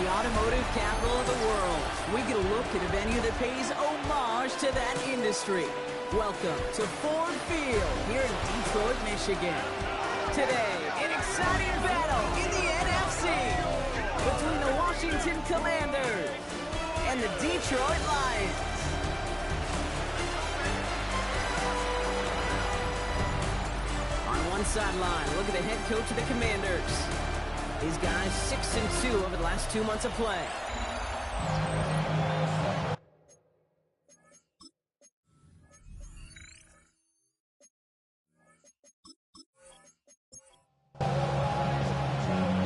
automotive capital of the world, we get a look at a venue that pays homage to that industry. Welcome to Ford Field here in Detroit, Michigan. Today, an exciting battle in the NFC between the Washington Commanders and the Detroit Lions. On one sideline, look at the head coach of the Commanders. These guys 6-2 over the last 2 months of play.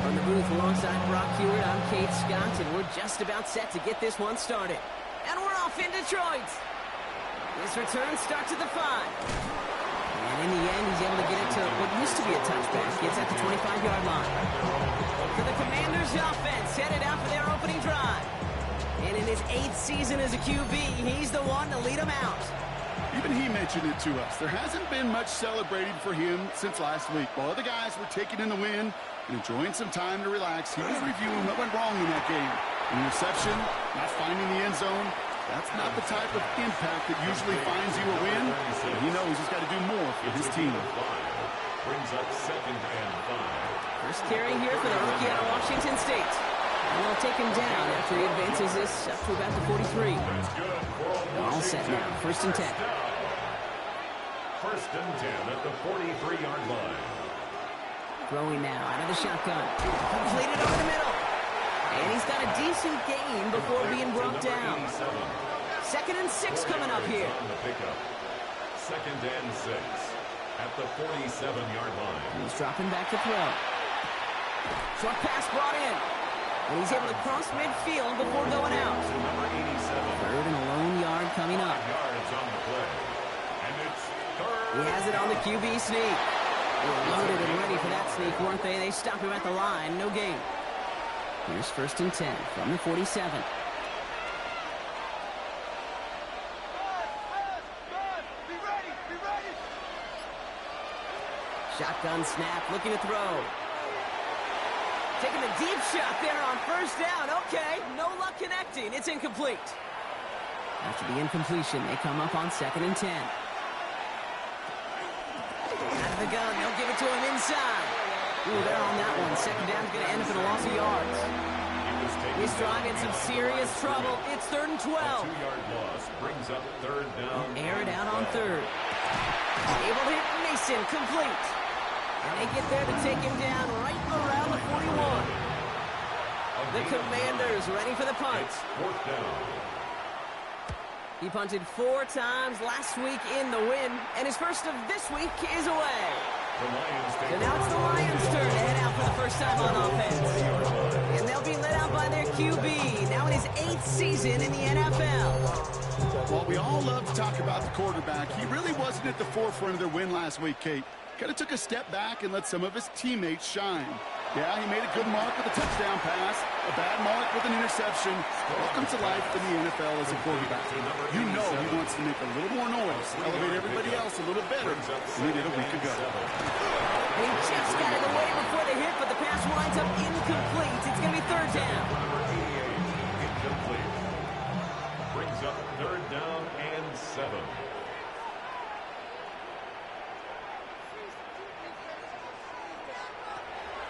From the booth alongside Brock Hewitt, I'm Kate Scott, and we're just about set to get this one started. And we're off in Detroit. This return starts at the 5. And in the end, he's able to get it to what used to be a touchback. Gets at the 25-yard line. For the Commanders offense, headed out for their opening drive. And in his 8th season as a QB, he's the one to lead them out. Even he mentioned it to us. There hasn't been much celebrated for him since last week. While other guys were taking in the win and enjoying some time to relax, he was reviewing what went wrong in that game. An interception, not finding the end zone. That's not the type of impact that usually finds you a win. And he knows he's got to do more for his team. Brings up 2nd and 5. First carry here for the rookie out of Washington State. And they'll take him down after he advances this up to about the 43. All set now. 1st and 10. 1st and 10 at the 43-yard line. Throwing now out of the shotgun. Completed over the middle. And he's got a decent gain before being brought down. 2nd and 6 coming up here. 2nd and 6 at the 47-yard line. He's dropping back to throw. Short pass brought in. And he's able to cross midfield before going out. 3rd and a lone yard coming up. Yards on the play. And it's 3rd. He has it on the QB sneak. They were loaded and ready for that sneak, weren't they? They stop him at the line. No gain. Here's 1st and 10 from the 47. Shotgun snap, looking to throw. Taking a deep shot there on 1st down. Okay, no luck connecting. It's incomplete. After the incompletion, they come up on 2nd and 10. Out of the gun, they'll give it to him inside. Ooh, they're on that one. 2nd down's going to end up in a loss of yards. This drive in some serious trouble. It's 3rd and 12. 2-yard loss brings up 3rd down. Air it out on 3rd. Able to hit Mason, complete. And they get there to take him down right around the 41. The Commanders ready for the punt. 4th down. He punted 4 times last week in the win, and his first of this week is away. So now it's the Lions' turn to head out for the first time on offense. And they'll be led out by their QB, now in his 8th season in the NFL. While we all love to talk about the quarterback, he really wasn't at the forefront of their win last week, Kate. Kind of took a step back and let some of his teammates shine. Yeah, he made a good mark with a touchdown pass, a bad mark with an interception. Welcome to life in the NFL as a quarterback. You know he wants to make a little more noise, elevate everybody else a little better than he did a week ago. He just got it away before the hit, but the pass winds up incomplete. It's going to be 3rd down. Incomplete. Brings up 3rd down and 7.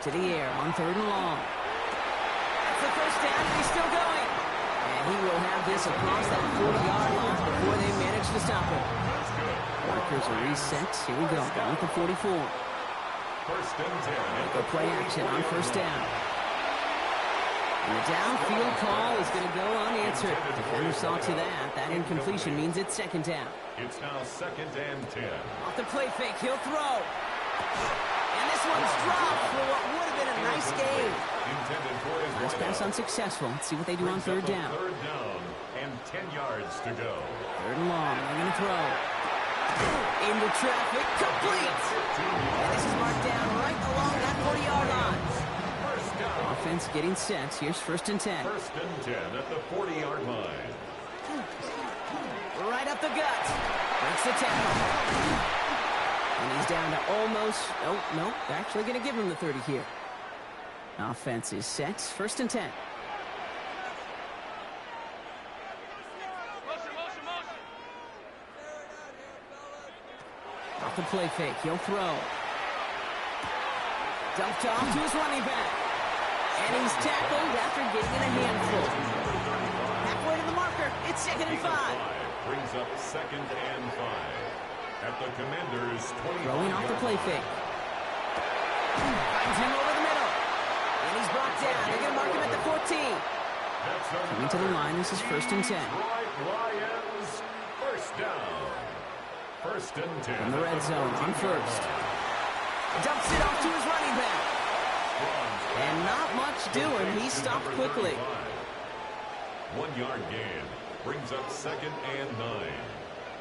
To the air on 3rd and long. That's the 1st down, and he's still going. And he will have this across that 40-yard line before they manage to stop him. Markers are reset. Here we go. Down at the 44. 1st and 10. Go play action on 1st down. And the downfield call is going to go unanswered. Defender saw to that. That incompletion means it's 2nd down. It's now 2nd and 10. Off the play fake, he'll throw. And this one's dropped for what would have been a nice game. Last pass unsuccessful. Let's see what they do on 3rd down. 3rd down and 10 yards to go. 3rd and long. They're going to throw. Into traffic. Complete. And this is marked down right along that 40-yard line. Offense getting set. Here's 1st and 10. 1st and 10 at the 40-yard line. Right up the gut. Breaks the tackle. And he's down to almost... Oh, no. They're actually going to give him the 30 here. Offense is set. 1st and 10. Off the play fake, he'll throw. Dumped off to his running back. And he's tackled after getting in a handful. Halfway to the marker, it's 2nd and 5. Brings up 2nd and 5. At the Commanders' 20. Throwing off the play fake. Finds him over the middle. And he's brought down. They're going to mark him at the 14. Coming to the line, this is 1st and 10. Lions, first down. 1st and 10. From the red zone on 1st. Dumps it off to his running back. And not much doing. He stopped quickly. 1-yard gain. Brings up 2nd and 9.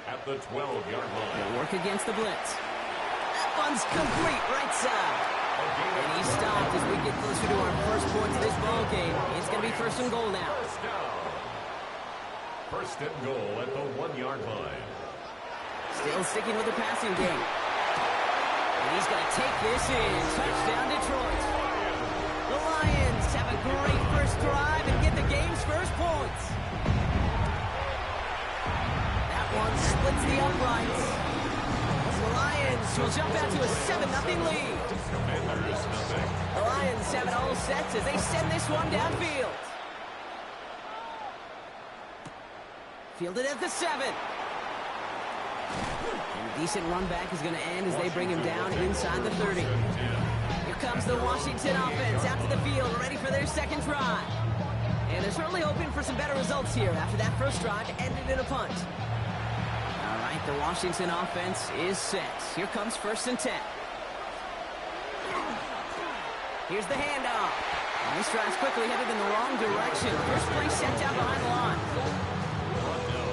At the 12-yard line. They'll work against the blitz. That one's complete right side. And he stopped as we get closer to our first point of this ball game. It's going to be 1st and goal now. First down. 1st and goal at the 1-yard line. Still sticking with the passing game. And he's going to take this in. Touchdown, Detroit. The Lions have a great first drive and get the game's first points. That one splits the uprights. The Lions will jump out to a 7-0 lead. Commanders nothing. The Lions have it all set as they send this one downfield. Fielded at the 7. And a decent run back is going to end as they bring him down inside the 30. Here comes the Washington offense out to the field, ready for their second drive. And they're certainly hoping for some better results here after that first drive ended in a punt. All right, the Washington offense is set. Here comes 1st and 10. Here's the handoff. And this drive's quickly headed in the wrong direction. First play set down behind the line.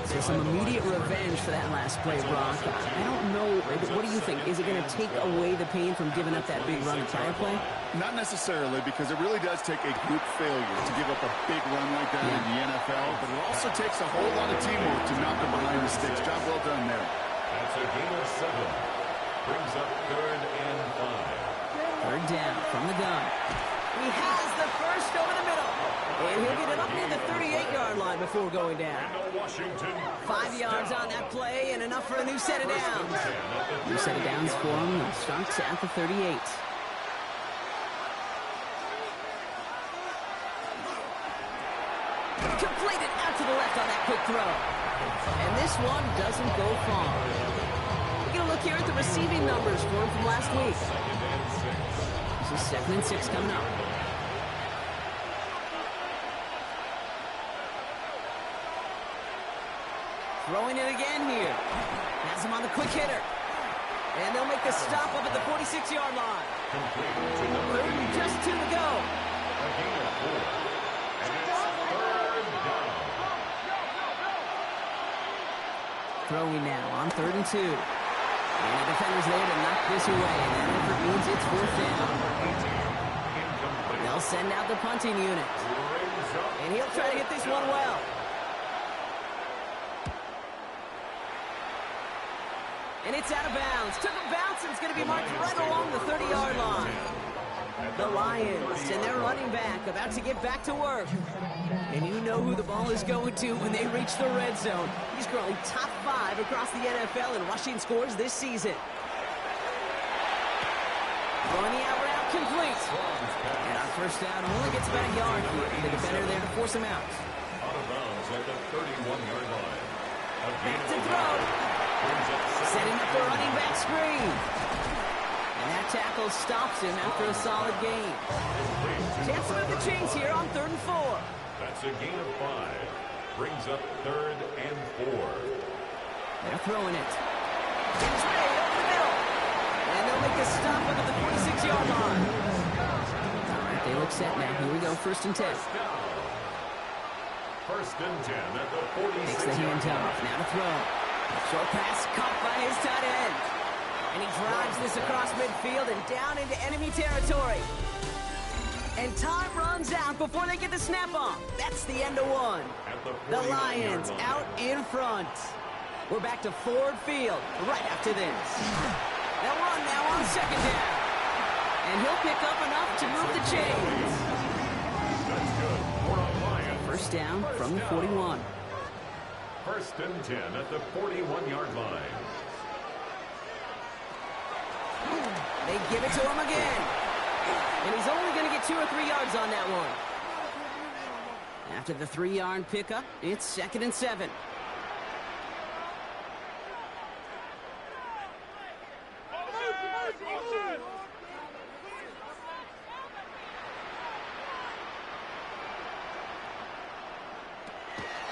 So some immediate revenge for that last play, Brock. I don't know. What do you think? Is it going to take away the pain from giving up that big run the prior play? Not necessarily, because it really does take a group failure to give up a big run like that in the NFL, but it also takes a whole lot of teamwork to knock them behind the sticks. Job well done there. That's a gain of 7. Brings up 3rd and 5. 3rd down from the gun. He has the first over the middle. And he'll get it up near the 38-yard line before going down. 5 yards on that play and enough for a new set of downs. New set of downs for him. Starts at the 38. Completed out to the left on that quick throw. And this one doesn't go far. We're going to look here at the receiving numbers for him from last week. This is 2nd and 6 coming up. Throwing it again here. Has him on the quick hitter. And they'll make the stop up at the 46-yard line. 3rd and just 2 to go. Throwing now on 3rd and 2. And the defender's there to knock this away. And that effort means it's 4th down. They'll send out the punting unit. And he'll try to get this one well. And it's out of bounds. Took a bounce and it's going to be marked right along the 30-yard line. The Lions and their running back about to get back to work. And you know who the ball is going to when they reach the red zone. He's currently top 5 across the NFL in rushing scores this season. Throwing the out route complete. And our first down only gets about a yard here. The defender there to force him out. Out of bounds at the 31-yard line. Back to throw. Setting up the running back screen. And that tackle stops him after a solid gain. Chance to move the chains here on 3rd and 4. That's a gain of 5. Brings up 3rd and 4. They're throwing it. It's Ray over the middle. And they'll make a stop up at the 46-yard line. All right, they look set now. Here we go, 1st and 10. 1st and 10 at the 46. Takes the handoff. Now to throw. Short pass caught by his tight end. And he drives this across midfield and down into enemy territory. And time runs out before they get the snap off. That's the end of one. The Lions out in front. We're back to Ford Field right after this. They'll run now on 2nd down. And he'll pick up enough to move the chains. That's good. For a Lions. 1st down from the 41. 1st and 10 at the 41-yard line. They give it to him again. And he's only going to get 2 or 3 yards on that one. After the 3-yard pickup, it's 2nd and 7.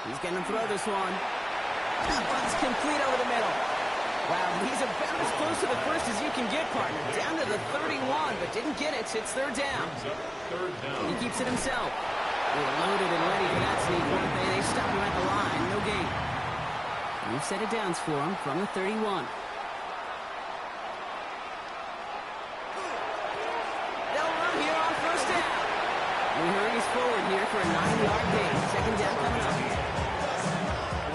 He's going to throw this one. That one's complete over the middle. Wow, he's about as close to the first as you can get, partner. Down to the 31, but didn't get it. It's third down. He keeps it himself. They're loaded and ready for that sneak. They stop him at the line. No gain. We've set it downs for him from the 31. They'll run here on first down. We hurries forward here for a 9-yard gain. 2nd down coming up.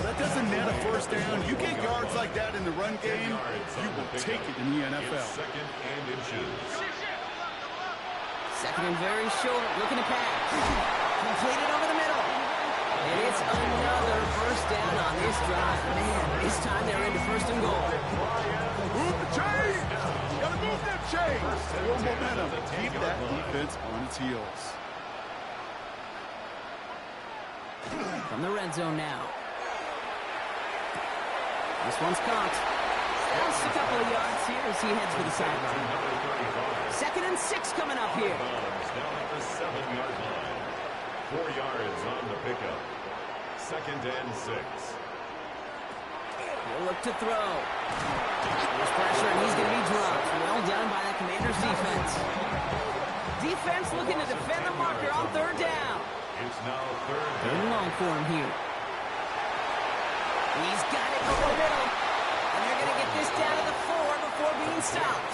That doesn't net a first down. You get yards like that in the run game, you will take it in the NFL. 2nd and inches. 2nd and very short. Looking to pass. Completed over the middle. And it's another first down on this drive. Man, this time they're into 1st and goal. Move the chains! Gotta move that chains! More momentum. Keep that defense on its heels. From the red zone now. This one's caught. Just a couple of yards here as he heads for the sideline. 2nd and 6 coming up here. Down at the 7-yard line. 4 yards on the pickup. 2nd and 6. He'll look to throw. There's pressure, and he's going to be dropped. Well done by the Commanders' defense. Defense looking to defend the marker on 3rd down. It's now 3rd Third down. and long for him here. He's got it over the middle. And they're going to get this down to the 4 before being stopped.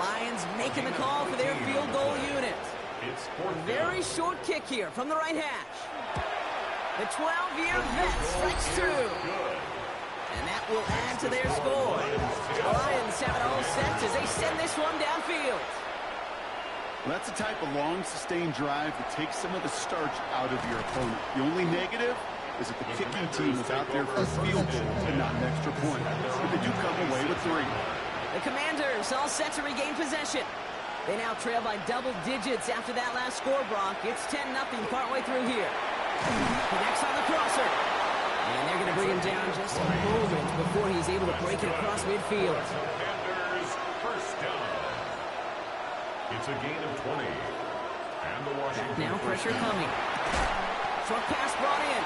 Lions making the call for their field goal unit. It's 4th down. Very short kick here from the right hash. The 12-year vet strikes through. And that will add to their score. The Lions have it all set as they send this one downfield. Well, that's the type of long, sustained drive that takes some of the starch out of your opponent. The only negative is that the kicking team is out there for a field goal and not an extra point. But they do come away with 3. The Commanders all set to regain possession. They now trail by double digits after that last score, Brock. It's 10-0 partway through here. Connects on the crosser. And they're going to bring him down just a moment before he's able to break it across midfield. Commanders first down. It's a gain of 20. And the Washington Now pressure coming. Short pass brought in.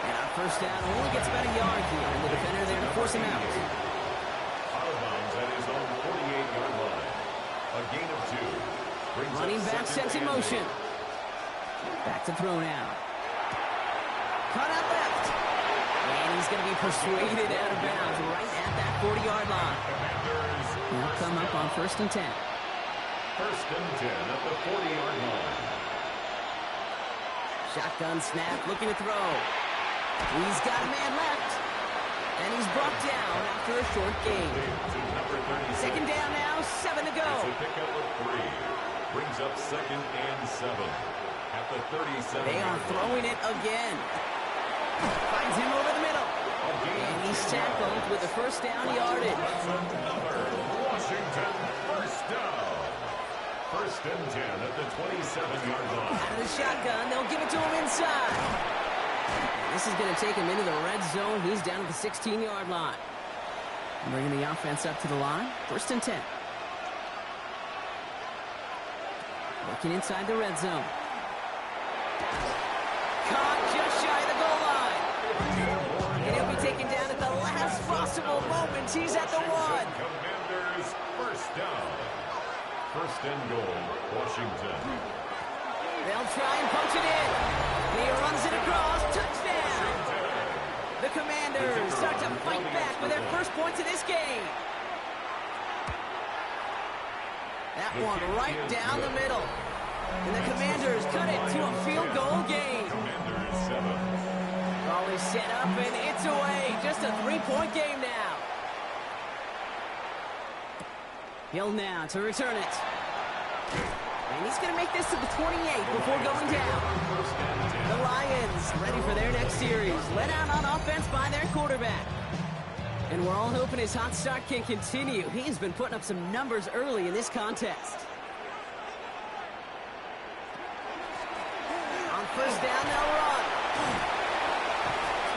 And on first down only gets about a yard here. And the defender there to force him out. Out of bounds at his own 48-yard line. A gain of 2. Brings Running up back 2nd sent in and motion. Back to throw now. Cut out left. And he's going to be persuaded out of bounds right at that 40-yard line. Commanders He'll come up on 1st and 10. 1st and 10 at the 40-yard line. Shotgun snap, looking to throw. He's got a man left. And he's brought down after a short gain. To number 36. 2nd down now, 7 to go. It's a pickup of 3. Brings up 2nd and 7 at the 37. They are throwing it again. Finds him over the middle. And he's tackled with the first down yardage. Another Washington first down. 1st and 10 at the 27-yard line. Out of the shotgun, they'll give it to him inside. This is going to take him into the red zone. He's down at the 16-yard line. Bringing the offense up to the line. 1st and 10. Looking inside the red zone. Caught just shy of the goal line. And he'll be taken down at the last possible moment. He's at the 1. Commanders first down. 1st and goal, Washington. They'll try and punch it in. He runs it across. Touchdown. The Commanders start to fight back with their first points of this game. That one right down the middle. And the Commanders cut it to a field goal game. Commanders 7. Ball is set up and it's away. Just a 3-point game now. Hill now to return it. And he's going to make this to the 28 before going down. The Lions ready for their next series. Led out on offense by their quarterback. And And we're all hoping his hot start can continue. He's been putting up some numbers early in this contest. On first down, they'll run.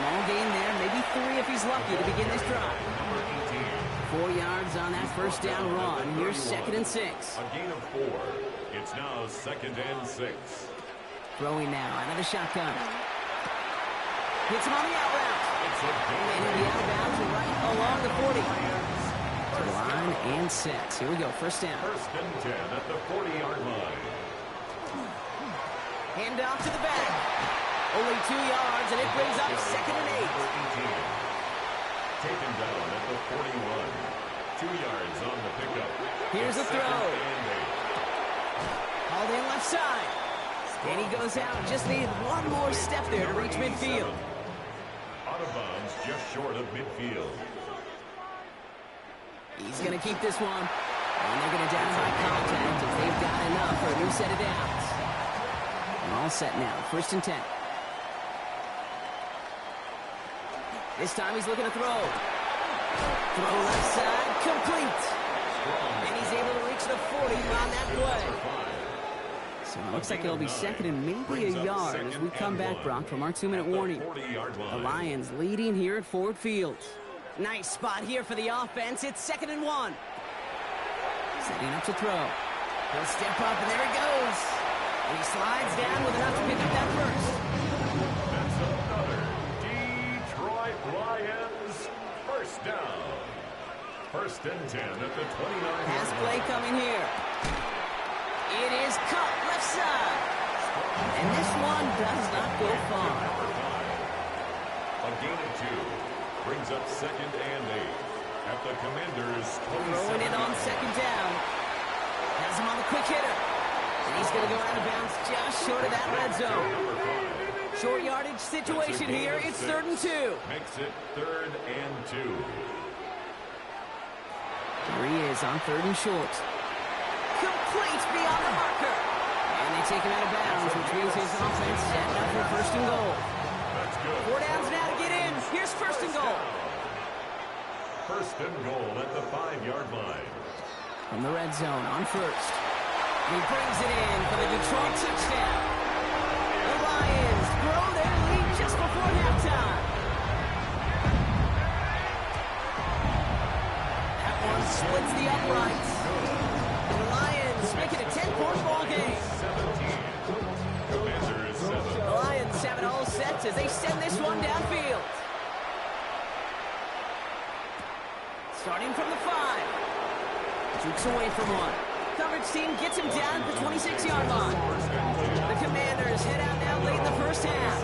Small gain there, maybe 3 if he's lucky to begin this drive. 4 yards on that first down run. Here's 2nd and 6. A gain of 4. It's now 2nd and 6. Throwing now out of the shotgun. Hits him on the out route. And in the outbounds right along the 40. To the line and sets. Here we go, first down. 1st and 10 at the 40-yard line. Hand off to the back. Only 2 yards, and it brings up 2nd and 8. Taken down at the 41. 2 yards on the pickup. Here's the throw. Hauled in left side. And he goes out. Just needed one more step there to reach midfield. Out of bounds, just short of midfield. He's going to keep this one. And they're going to down by contact as they've got enough for a new set of downs. And all set now. 1st and 10. This time he's looking to throw. Throw left side, complete. And he's able to reach the 40 on that play. So it looks like it'll be 2nd and maybe a yard as we come back, Brock, from our 2-minute warning. The Lions leading here at Ford Field. Nice spot here for the offense. It's 2nd and 1. Setting up to throw. He'll step up, and there he goes. And he slides down with enough to pick up that first. That's another Detroit Lions first down. 1st and 10 at the 29. Pass play coming here. It is cut left side. And this one does not go far. A gain of 2 brings up 2nd and 8 at the Commanders' 27. Throwing it on 2nd down. Has him on the quick hitter. And he's going to go out of bounds just short of that red zone. Short yardage situation here. It's 3rd and 2. Makes it 3rd and 2. Here he is on 3rd and short. Complete beyond the marker. And they take him out of bounds, which means his offense set up for 1st and goal. That's good. 4 downs now to get in. Here's 1st and goal. 1st and goal at the 5-yard line. From the red zone on 1st. He brings it in for the Detroit touchdown. The Lions grow their lead just before halftime. That one splits the uprights. And the Lions make it a 10-point ball game. 17. Commanders 7. The Lions have it all set as they send this one downfield. Starting from the 5. Jukes away from one. Coverage team gets him down at the 26-yard line. The Commanders head out now late in the first half.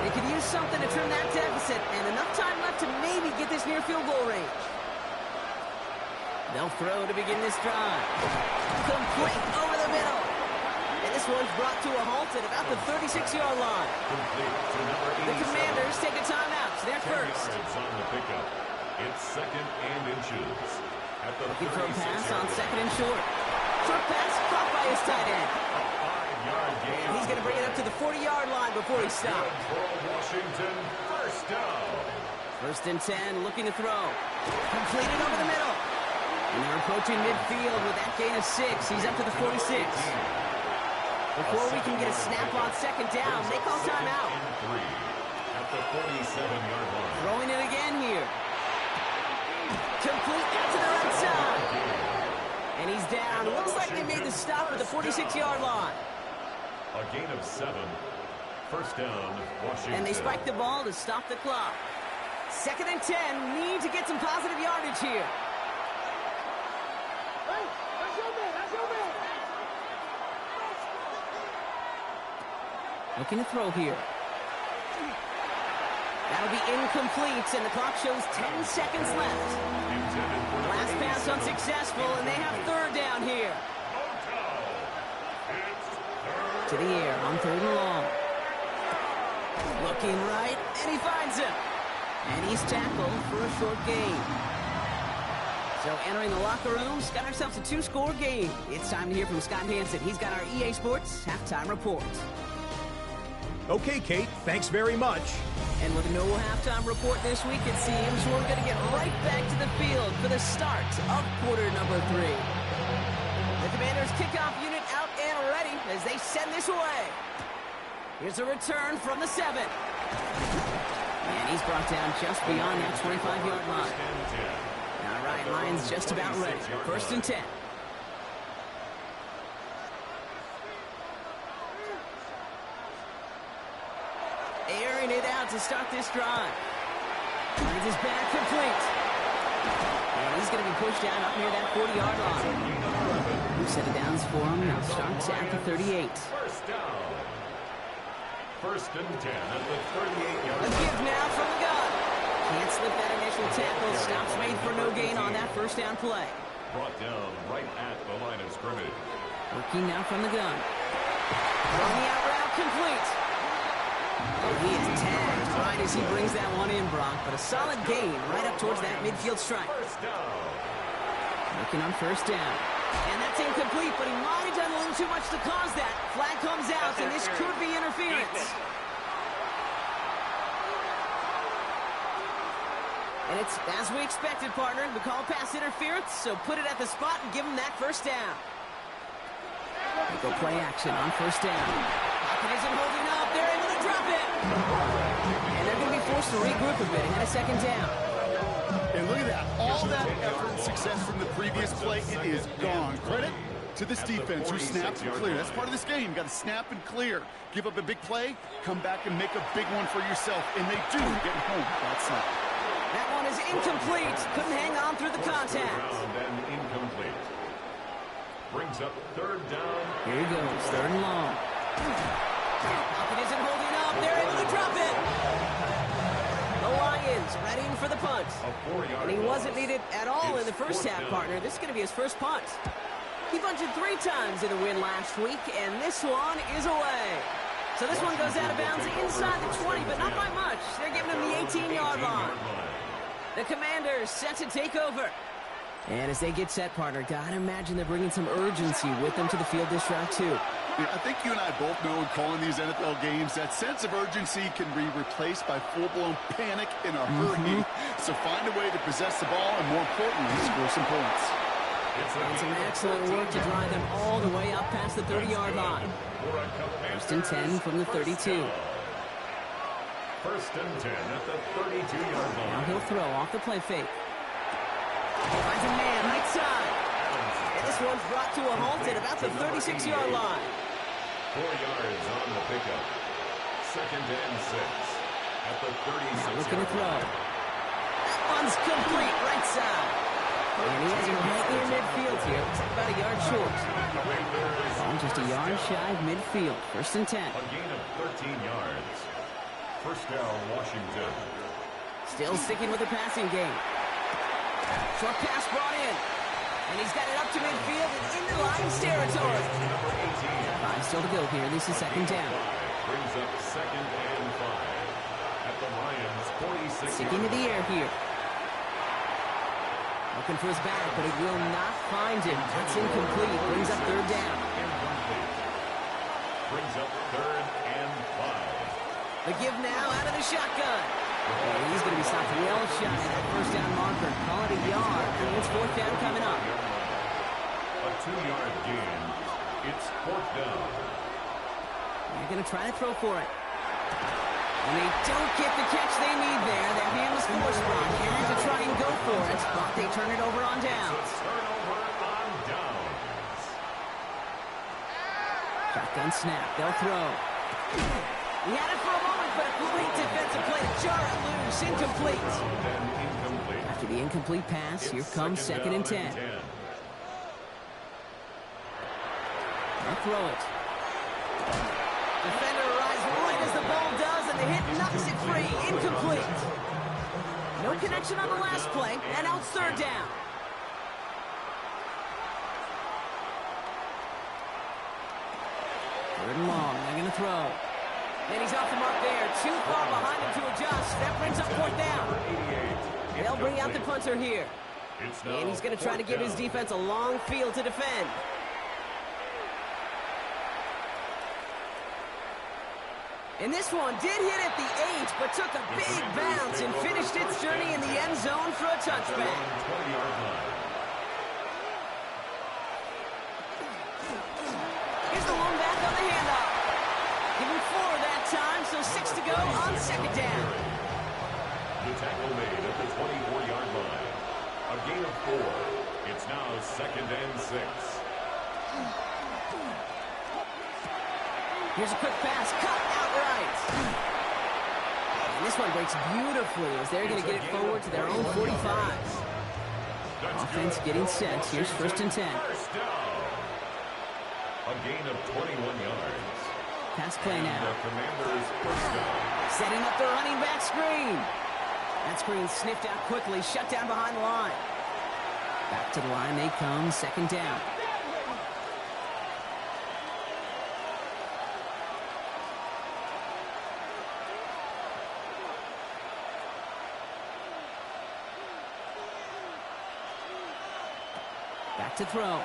They could use something to trim that deficit, and enough time left to maybe get this near field goal range. They'll throw to begin this drive. Complete over the middle. And this one's brought to a halt at about the 36-yard line. The Commanders take a timeout. They're first. On the pickup. It's 2nd and inches. At the looking for a pass on 2nd and short. Short pass caught by his tight end. And he's going to bring it up to the 40-yard line before he stops. Washington, first down. 1st and 10, looking to throw. Completed over the middle. And they're approaching midfield with that gain of 6. He's up to the 46. Before we can get a snap on 2nd down, they call timeout. At the 47-yard line. Throwing it again here. Complete out to the right side. And he's down. Looks like they made the stop at the 46-yard line. A gain of 7. First down, Washington. And they spike the ball to stop the clock. 2nd and 10. Need to get some positive yardage here. Looking to throw here. That'll be incomplete, and the clock shows 10 seconds left. Last pass unsuccessful, and they have 3rd down here. To the air on 3rd and long. Looking right, and he finds him. And he's tackled for a short gain. So entering the locker rooms, got ourselves a 2-score game. It's time to hear from Scott Hansen. He's got our EA Sports halftime report. Okay, Kate, thanks very much. And with no halftime report this week, it seems we're going to get right back field for the start of quarter number 3. The Commanders' kickoff unit out and ready as they send this away. Here's a return from the 7. And he's brought down just beyond that 25-yard line. All right, Lions just about ready. 1st and 10. Airing it out to start this drive. Finds his back complete. And he's going to be pushed down up near that 40-yard line. New set of downs for him. Now starts at the 38. First down. 1st and 10 at the 38-yard A line. give now from the gun. Can't slip that initial tackle. Stops made for no gain on that 1st down play. Brought down right at the line of scrimmage. Working now from the gun. Throwing the out route complete. Oh, he is tagged right as he brings that one in, Brock. But a solid gain right up towards that midfield stripe. First down. Looking on 1st down. And that's incomplete, but he might have done a little too much to cause that. Flag comes out, and this could be interference. And it's as we expected, partner. The call pass interference, so put it at the spot and give him that 1st down. They go play action on 1st down. Pocket isn't holding up. They're able to drop it. And they're going to be forced to regroup a bit and get a 2nd down. And look at that. All that effort and success from the previous play, it is gone. Credit to this defense who snapped and clear. That's part of this game. You got to snap and clear. Give up a big play, come back and make a big one for yourself. And they do get home that snap. That one is incomplete. Couldn't hang on through the contact. And incomplete. Brings up 3rd down. Here he goes. 3rd and long. Pocket isn't holding up. They're able to drop it. The Lions readying for the punt. And he wasn't needed at all in the first half, partner. This is going to be his first punt. He punted 3 times in the win last week, and this one is away. So this one goes out of bounds inside the 20, but not by much. They're giving him the 18-yard line. The Commanders set to take over. And as they get set, partner, gotta imagine they're bringing some urgency with them to the field this drive, too. Yeah, I think you and I both know in calling these NFL games that sense of urgency can be replaced by full-blown panic in a hurry. So find a way to possess the ball and, more importantly, score some points. And some excellent work to drive them all the way up past the 30-yard line. 1st and 10 from the 32. 1st and 10 at the 32-yard line. Now he'll throw off the play fake. Finds a man right side. And this one's brought to a halt at about the 36-yard line. 4 yards on the pickup. 2nd and 6 at the 36. Looking to throw. That one's complete right side. And he has it right near midfield here. Looks like about a yard short. Just a yard shy of midfield. 1st and 10. A gain of 13 yards. 1st down, Washington. Still sticking with the passing game. Short pass brought in. And he's got it up to midfield and into Lions territory. Number 18. 5 still to go here. This is 2nd down. Brings up 2nd and 5 at the Lions 46. Sticking to the air here. Looking for his back, but he will not find him. That's incomplete. Brings up 3rd down. Incomplete. Brings up 3rd and 5. The give now out of the shotgun. And he's going to be stopped well shy of that 1st down marker. Call it a yard. And it's 4th down coming up. A 2-yard gain. It's 4th down. They're going to try to throw for it. And they don't get the catch they need there. Their hand was forced, Brock. Here to try and go for it, but they turn it over on downs. Turnover on downs. Shotgun snap. They'll throw. He had it for a moment, but a complete defensive play to jar it loose. Incomplete. Then incomplete. After the incomplete pass, here comes 2nd and 10. They'll throw it. Defender arrives right as the ball does, and the hit knocks it free. Incomplete. No connection on the last play, and now it's 3rd down. Third and long. They're going to throw. And he's off the mark there. Too far behind him to adjust. That brings up 4th down. They'll bring out the punter here. And he's going to try to give his defense a long field to defend. And this one did hit at the 8, but took a big bounce and finished its journey in the end zone for a touchback. 20-yard line. Here's the one back on the handoff. Give him 4 that time, so 6 to go on second down. The tackle made at the 24-yard line. A gain of 4. It's now second and 6. Here's a quick pass, cut outright. And this one breaks beautifully as they're going to get it forward to their own 45s. Offense getting set. Here's first and 10. First down. A gain of 21 yards. Pass play now. The Commanders first down. Setting up the running back screen. That screen sniffed out quickly, shut down behind the line. Back to the line they come, second down. Back to throw.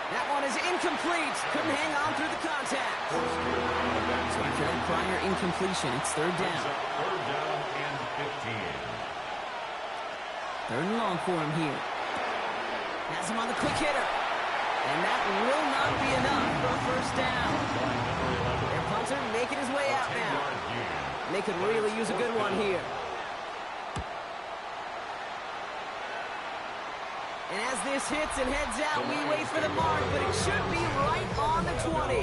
That one is incomplete. Couldn't hang on through the contact. So after that prior incompletion, it's third down. Third down and 15. Third and long for him here. Has him on the quick hitter. And that will not be enough for a first down. Their punter making his way out now. And they could really use a good one here. And as this hits and heads out, we wait for the mark, but it should be right on the 20.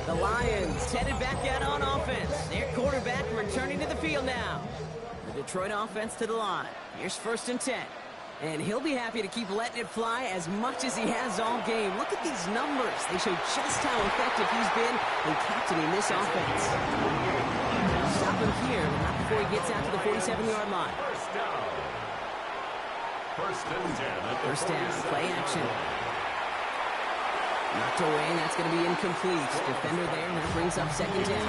The Lions headed back out on offense. Their quarterback returning to the field now. The Detroit offense to the line. Here's first and 10. And he'll be happy to keep letting it fly as much as he has all game. Look at these numbers. They show just how effective he's been in captaining this offense. Stop him here, but not before he gets out to the 47-yard line. First down. First and 10 at the First down, 47. play action. Knocked away, and that's going to be incomplete. Defender there, and that brings up second down.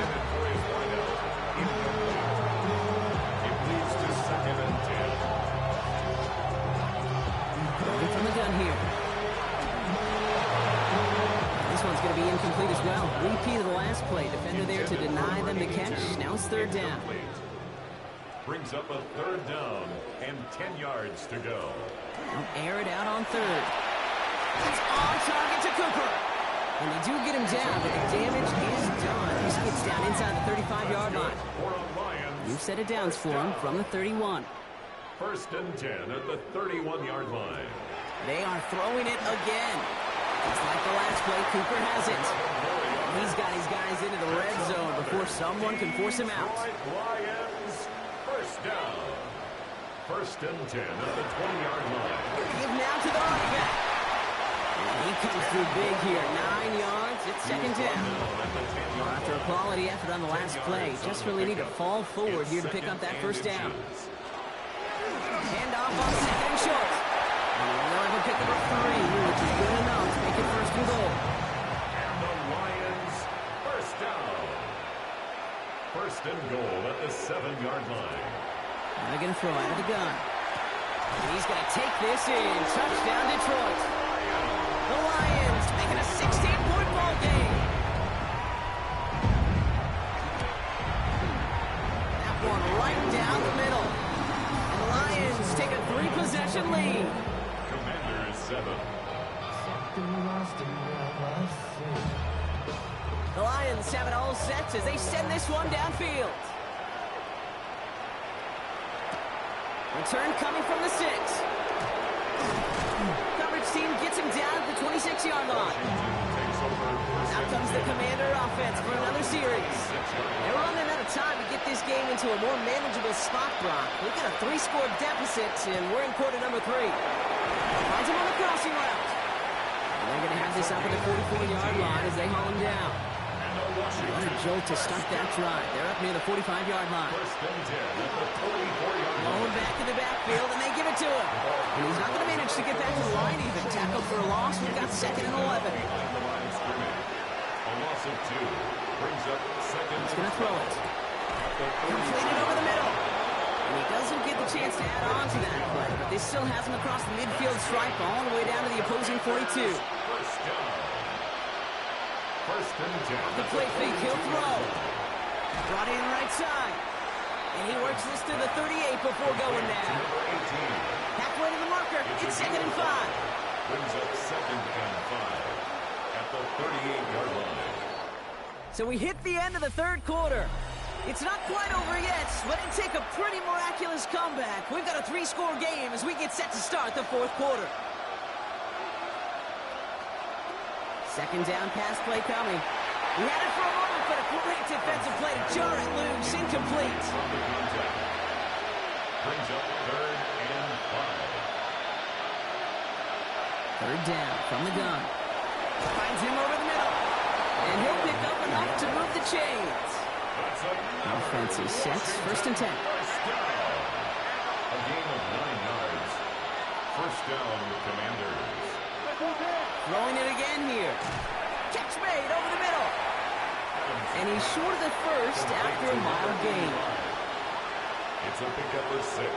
It leads to second and 10. Going from the gun here. This one's going to be incomplete as well. Repeat of the last play. Defender there to deny them the catch. Now it's third down. Brings up a third down and 10 yards to go. They'll air it out on third. It's on target to Cooper. And they do get him down, but the damage is done. He skids down inside the 35-yard line. New set of downs for him from the 31. First and 10 at the 31-yard line. They are throwing it again. Just like the last play, Cooper has it. He's got his guys into the red zone before someone can force him out. Lions, first down. First and 10 at the 20-yard line. Give now to the running back. And he comes through big here. 9 yards. It's second down. After a quality effort on the last play, just really need to fall forward here to pick up that first down. Hand off on second and short. And they'll have a pickup of 3, which is good enough to make it first and goal. And the Lions, first down. First and goal at the 7-yard line. Now they're going to throw out of the gun. And he's going to take this in. Touchdown, Detroit. The Lions making a 16-point ball game. That one right down the middle. And the Lions take a 3-possession lead. Commanders 7. The Lions have it all set as they send this one downfield. Return coming from the 6. Coverage team gets him down at the 26-yard line. Out comes the Commander offense for another series. They're running out of time to get this game into a more manageable spot, Brock. We've got a 3-score deficit, and we're in quarter number 3. Finds him on the crossing route. And they're going to have this up at the 44-yard line as they haul him down. What a jolt to start that drive. They're up near the 45-yard line. First and 10 at the 44-yard line. Going back in the backfield, and they give it to him. And he's not going to manage to get back to the line even. Tackled for a loss. We've got second and 11. The line of scrimmage. A loss of 2 brings up second. He's going to throw it. Completed over the middle. And he doesn't get the chance to add on to that play, but this still has him across the midfield stripe all the way down to the opposing 42. First down. First and 10. Off the play fake, he'll throw. Brought in right side. And he works this to the 38 before going now. Number 18. Halfway to the marker. It's 2nd and 5. Brings up 2nd and 5 at the 38-yard line. So we hit the end of the third quarter. It's not quite over yet, but it'd take a pretty miraculous comeback. We've got a 3-score game as we get set to start the fourth quarter. Second down pass play coming. We had it for a moment, but a great defensive play to jar it loose, incomplete. From the contact. Brings up 3rd and 5. Third down from the gun. Finds him over the middle. And he'll pick up enough to move the chains. Offense is set. 1st and 10. First down. A gain of 9 yards. First down, Commanders. Throwing it again here. Catch made over the middle. And he's short of the first after a mild gain. It's a pickup of 6.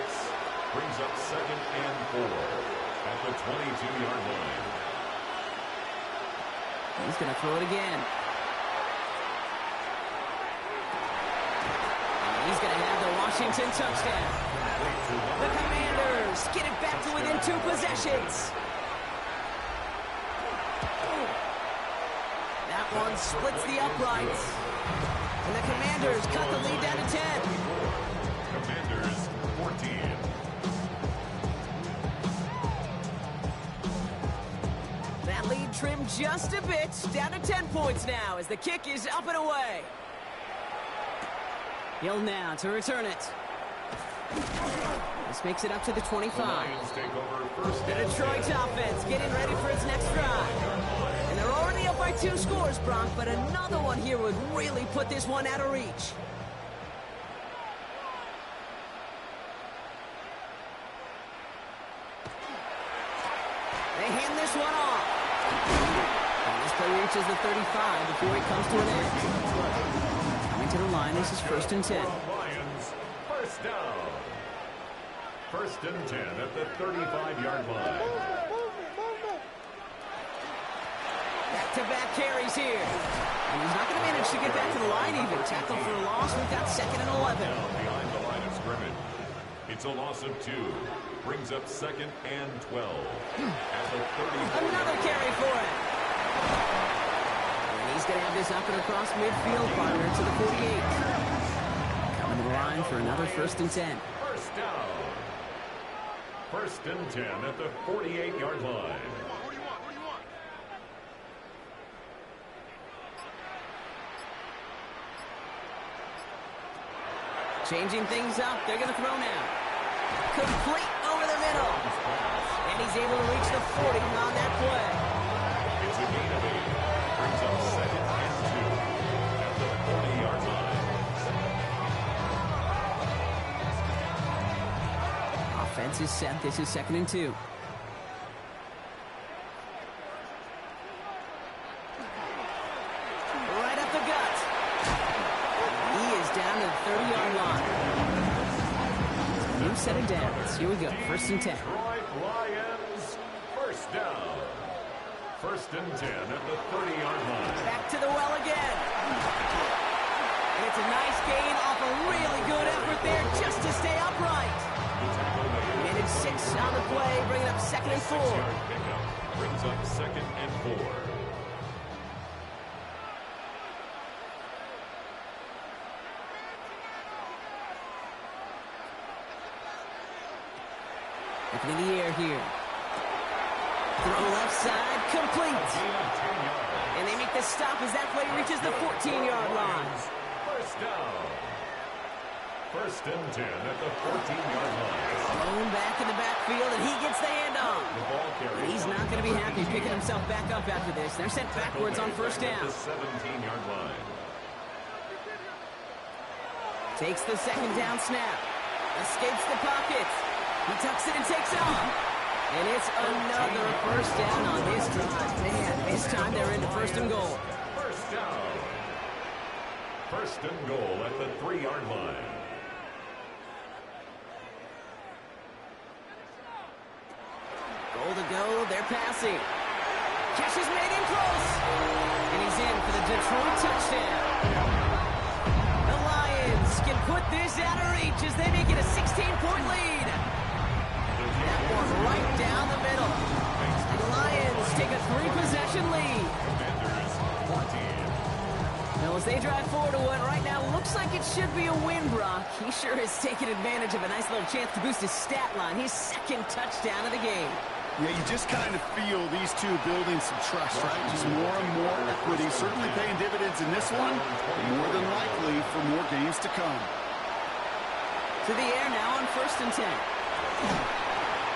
Brings up 2nd and 4 at the 22-yard line. He's going to throw it again. And he's going to have the Washington touchdown. The Commanders get it back to within 2 possessions. That one splits the uprights. And the Commanders cut the lead down to 10. Commanders 14. That lead trimmed just a bit, down to 10 points now as the kick is up and away. Hill now to return it. This makes it up to the 25. Lions take over first The and Detroit 10. offense getting ready for its next drive. And they're already up by 2 scores, Brock, but another one here would really put this one out of reach. They hand this one off. And this play reaches the 35 before it comes to an end. Coming to the line, this is 1st and 10. Lions, first down. 1st and 10 at the 35-yard line. Back-to-back carries here. And he's not going to manage to get back to the line even. Tackle for a loss. We've got 2nd and 11. Down behind the line of scrimmage. It's a loss of 2. Brings up 2nd and 12 at the 34. Another carry for him. And he's going to have this up and across midfield, partner, to the 48. Coming to the line for another 1st and 10. First down. 1st and 10 at the 48-yard line. Changing things up. They're going to throw now. Complete over the middle. And he's able to reach the 40 on that play. It's a gain of 8. Brings up 2nd and 2 at the 40-yard line. Offense is set. This is 2nd and 2. Right up the gut. He is down to the 30-yard line. New set of downs. Here we go. 1st and 10. Detroit Lions, first down. 1st and 10 at the 30-yard line. Back to the well again. And it's a nice gain off a really good effort there just to stay upright. Managed 6 on the play, bringing up 2nd and 4. 6-yard pickup brings up 2nd and 4. Looking in the air here. Throw left side, complete. Gain of 10 yards. And they make the stop as that play reaches the 14-yard line. First down. 1st and 10 at the 14-yard line. Thrown back in the backfield, and he gets the handoff. The ball carrier. And he's not going to be happy picking himself back up after this. They're sent backwards on 1st down. At the 17-yard line. Takes the 2nd down snap. Escapes the pocket. He tucks it and takes off. And it's another 1st down on this drive. Man, this time they're into 1st and goal. First down. 1st and goal at the 3-yard line. Goal to go. They're passing. Catch is made in close. And he's in for the Detroit touchdown. The Lions can put this out of reach as they make it a 16-point lead. That one right down the middle. The Lions take a 3-possession lead. Now, as they drive forward to what right now looks like it should be a win, Brock, he sure has taken advantage of a nice little chance to boost his stat line. His second touchdown of the game. Yeah, you just kind of feel these two building some trust, right? Just more and more equity. Certainly paying dividends in this one. More than likely for more games to come. To the air now on 1st and 10.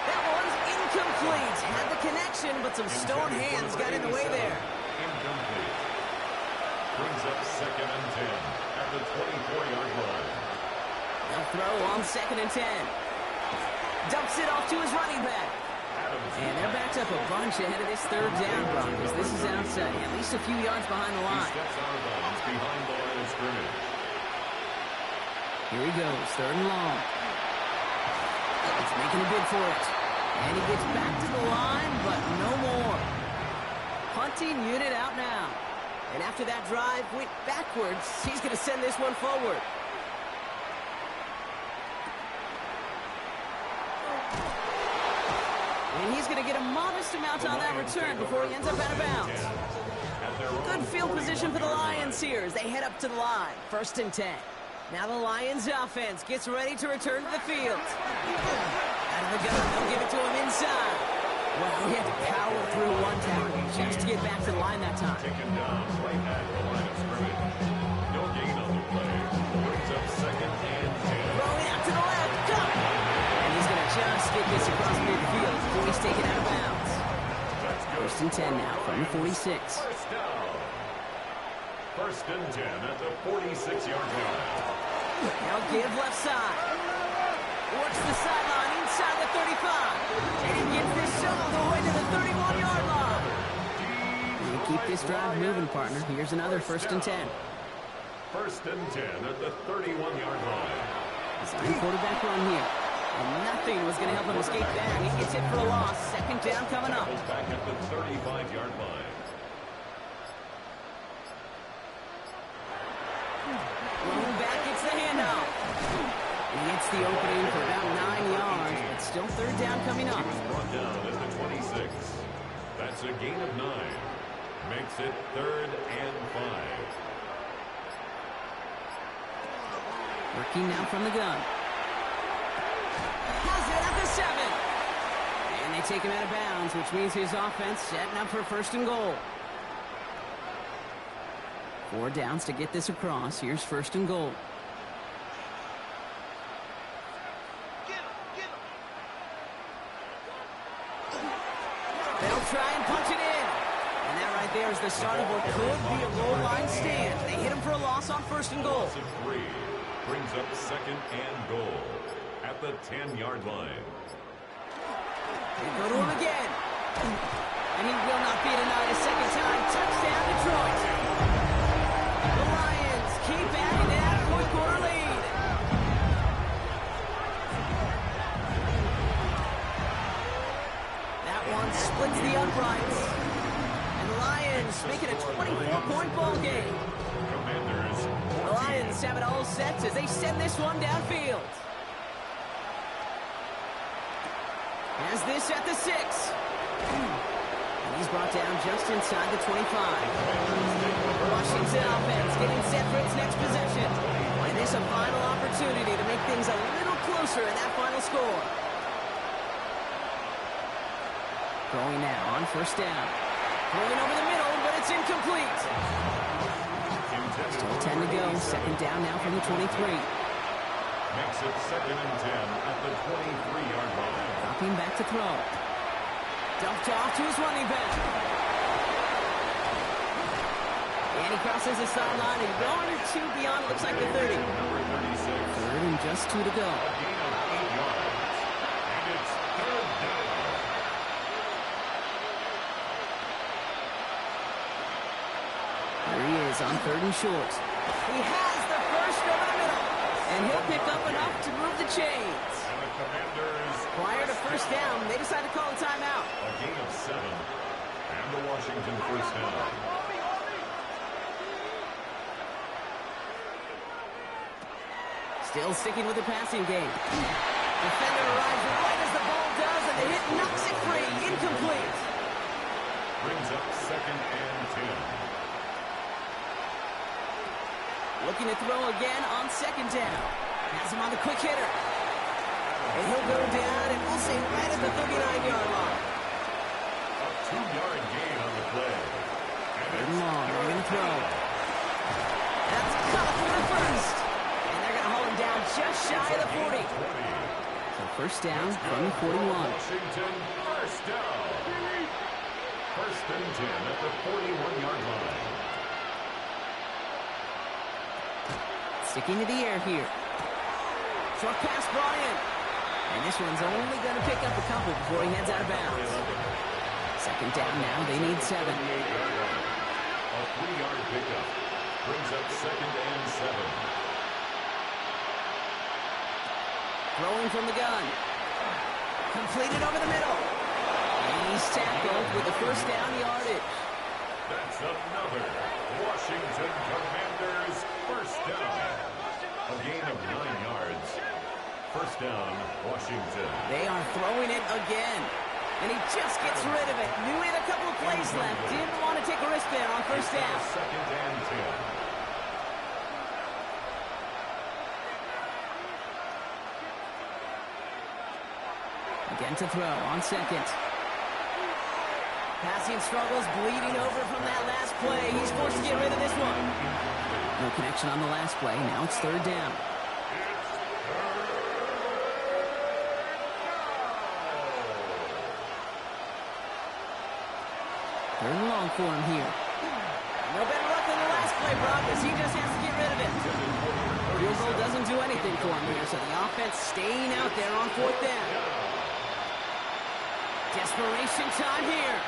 That one's incomplete. Had the connection, but some stone hands got in the way there. Incomplete. Brings up 2nd and 10 at the 24-yard line. They'll throw on 2nd and 10. Dumps it off to his running back. And they're backed up a bunch ahead of this 3rd down, Broncos. This is outside, at least a few yards behind the line. He steps out of bounds behind the line of scrimmage. Here he goes, 3rd and long. He's making a bid for it. And he gets back to the line, but no more. Punting unit out now. And after that drive went backwards, he's going to send this one forward. And he's going to get a modest amount on that return before he ends up out of bounds. Good field position for the Lions here as they head up to the line. 1st and 10. Now the Lions offense gets ready to return to the field. Out of the gun, they'll give it to him inside. Well, he had to power through one tackle just to get back to the line that time. Taken down right at the line of scrimmage. No gain on the play. Brings up 2nd and 10. Throwing out to the left. Go! And he's going to just get this across midfield before he's taken out of bounds. 1st and 10 now from the 46. First down. 1st and 10 at the 46-yard line. Now give left side. Works the sideline inside the 35. And he gets this all the way to the 31-yard line. You keep this drive moving, partner. Here's another 1st and 10. 1st and 10 at the 31-yard line. Design quarterback run here. And nothing was going to help him escape that. He gets hit for a loss. 2nd down coming up. Goes back at the 35-yard line. Rolling back, gets the handoff. He gets the opening for about 9 yards, but still 3rd down coming up. He was brought down at the 26. That's a gain of 9. Makes it 3rd and 5. Working now from the gun. Has it at the 7. And they take him out of bounds, which means his offense setting up for 1st and goal. 4 downs to get this across. Here's 1st and goal. They'll try and punch it in. And that right there is the start of what could be a goal line stand. They hit him for a loss on 1st and goal. Loss of 3 brings up 2nd and goal at the 10-yard line. They go to him again. And he will not be denied a 2nd time. Touchdown, Detroit. The Lions keep adding to that fourth-quarter lead. That one splits the uprights. And the Lions make it a 24-point ball game. Commanders. The Lions have it all set as they send this one downfield. Has this at the 6. And he's brought down just inside the 25. Washington offense getting set for its next possession. And this a final opportunity to make things a little closer in that final score. Throwing now on 1st down. Throwing over the middle, but it's incomplete. Still 10 to go. 2nd down now from the 23. Makes it 2nd and 10 at the 23-yard line. Dropping back to throw. Dumped off to his running back. And he crosses the sideline and 1 or 2 beyond, looks like the 30. Number 36. 3rd and just 2 to go. A gain of 8 yards. And it's 3rd down. There he is on 3rd and short. He has the first over the middle. And he'll pick up enough to move the chains. And the Commanders. Prior to 1st down, they decide to call a timeout. A gain of 7. And the Washington 1st down. Still sticking with the passing game. Defender arrives right as the ball does, and the hit knocks it free. Incomplete. Brings up 2nd and 10. Looking to throw again on 2nd down. Has him on the quick hitter. And he'll go down, and we'll say right at the 39-yard line. A 2-yard gain on the play. Third and long, they're going to throw. That's caught through first. And they're going to hold him down just shy of the 40. So first down from the 41. Washington, first down. 1st and 10 at the 41-yard line. Sticking to the air here. Short pass brought in. And this one's only going to pick up a couple before he heads out of bounds. 2nd down now, they need 7. A 3-yard pickup. Brings up 2nd and 7. Throwing from the gun. Completed over the middle. And he's tackled with the first down yardage. That's another Washington Commanders first down. A gain of 9 yards. First down, Washington. They are throwing it again. And he just gets rid of it. Knew he had a couple of plays left. Didn't want to take a risk there on first down. 2nd and 10. Again to throw on 2nd. Passing struggles, bleeding over from that last play. He's forced to get rid of this one. No connection on the last play. Now it's 3rd down. Third and long for him here. No better luck than the last play, Brock, as he just has to get rid of it. Field goal doesn't do anything for him here, so the offense staying out there on 4th down. Desperation time here.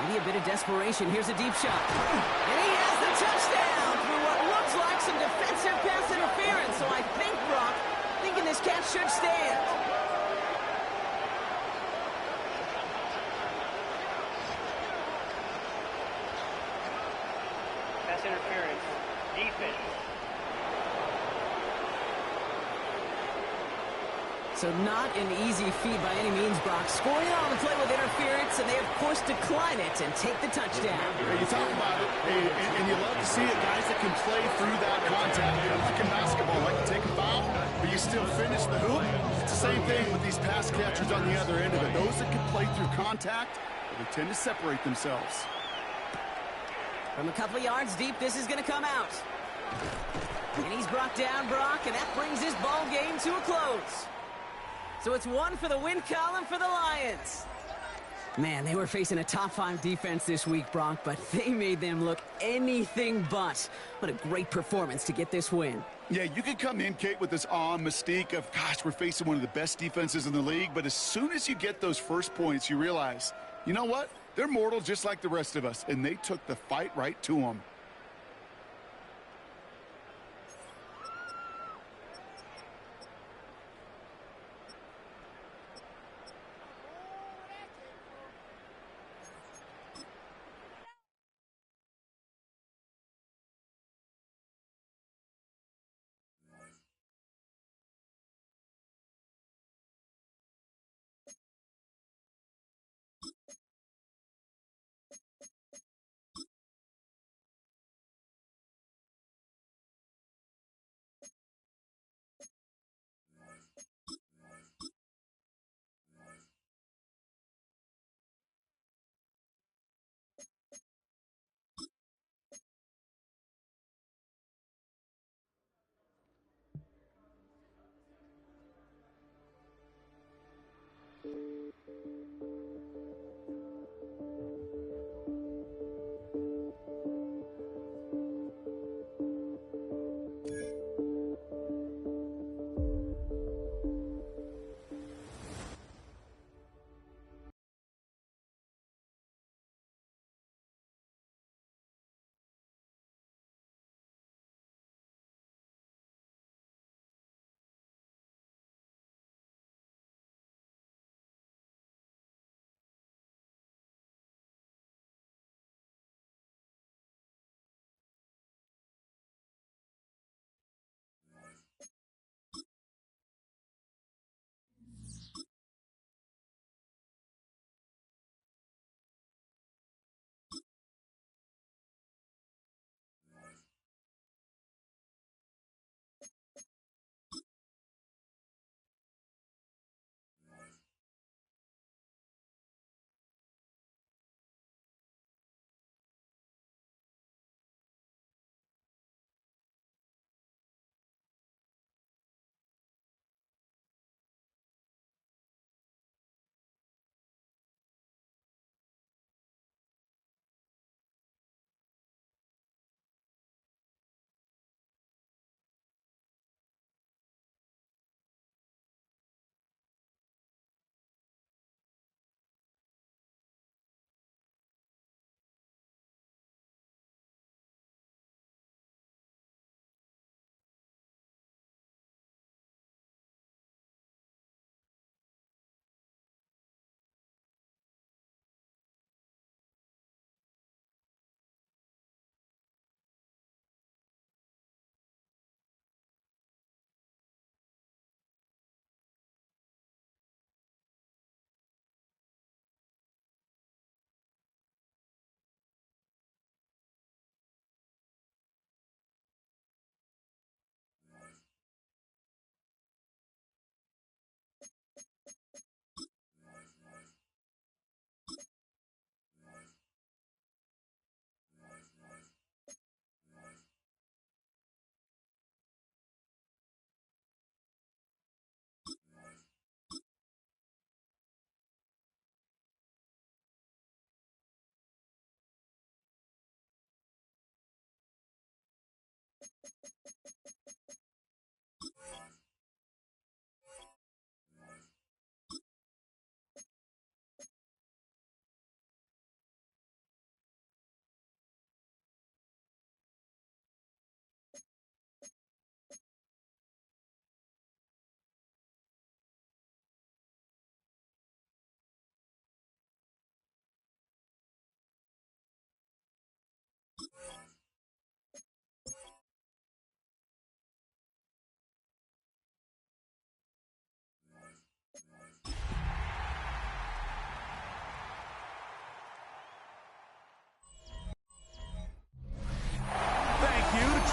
Maybe a bit of desperation. Here's a deep shot. And he has the touchdown through what looks like some defensive pass interference. So I think, Brock, thinking this catch should stand. Pass interference. Defense. So not an easy feat by any means, Brock. Scoring on the play with interference, and they, of course, decline it and take the touchdown. Hey, you talk about it, and you love to see it, guys that can play through that contact. Like in basketball, like to take a foul, but you still finish the hoop. It's the same thing with these pass catchers on the other end of it. Those that can play through contact, they tend to separate themselves. From a couple of yards deep, this is going to come out. And he's brought down, Brock, and that brings his ball game to a close. So it's 1 for the win column for the Lions. Man, they were facing a top-5 defense this week, Brock, but they made them look anything but. What a great performance to get this win. Yeah, you can come in, Kate, with this awe and mystique of, gosh, we're facing one of the best defenses in the league, but as soon as you get those first points, you realize, you know what? They're mortal just like the rest of us, and they took the fight right to them.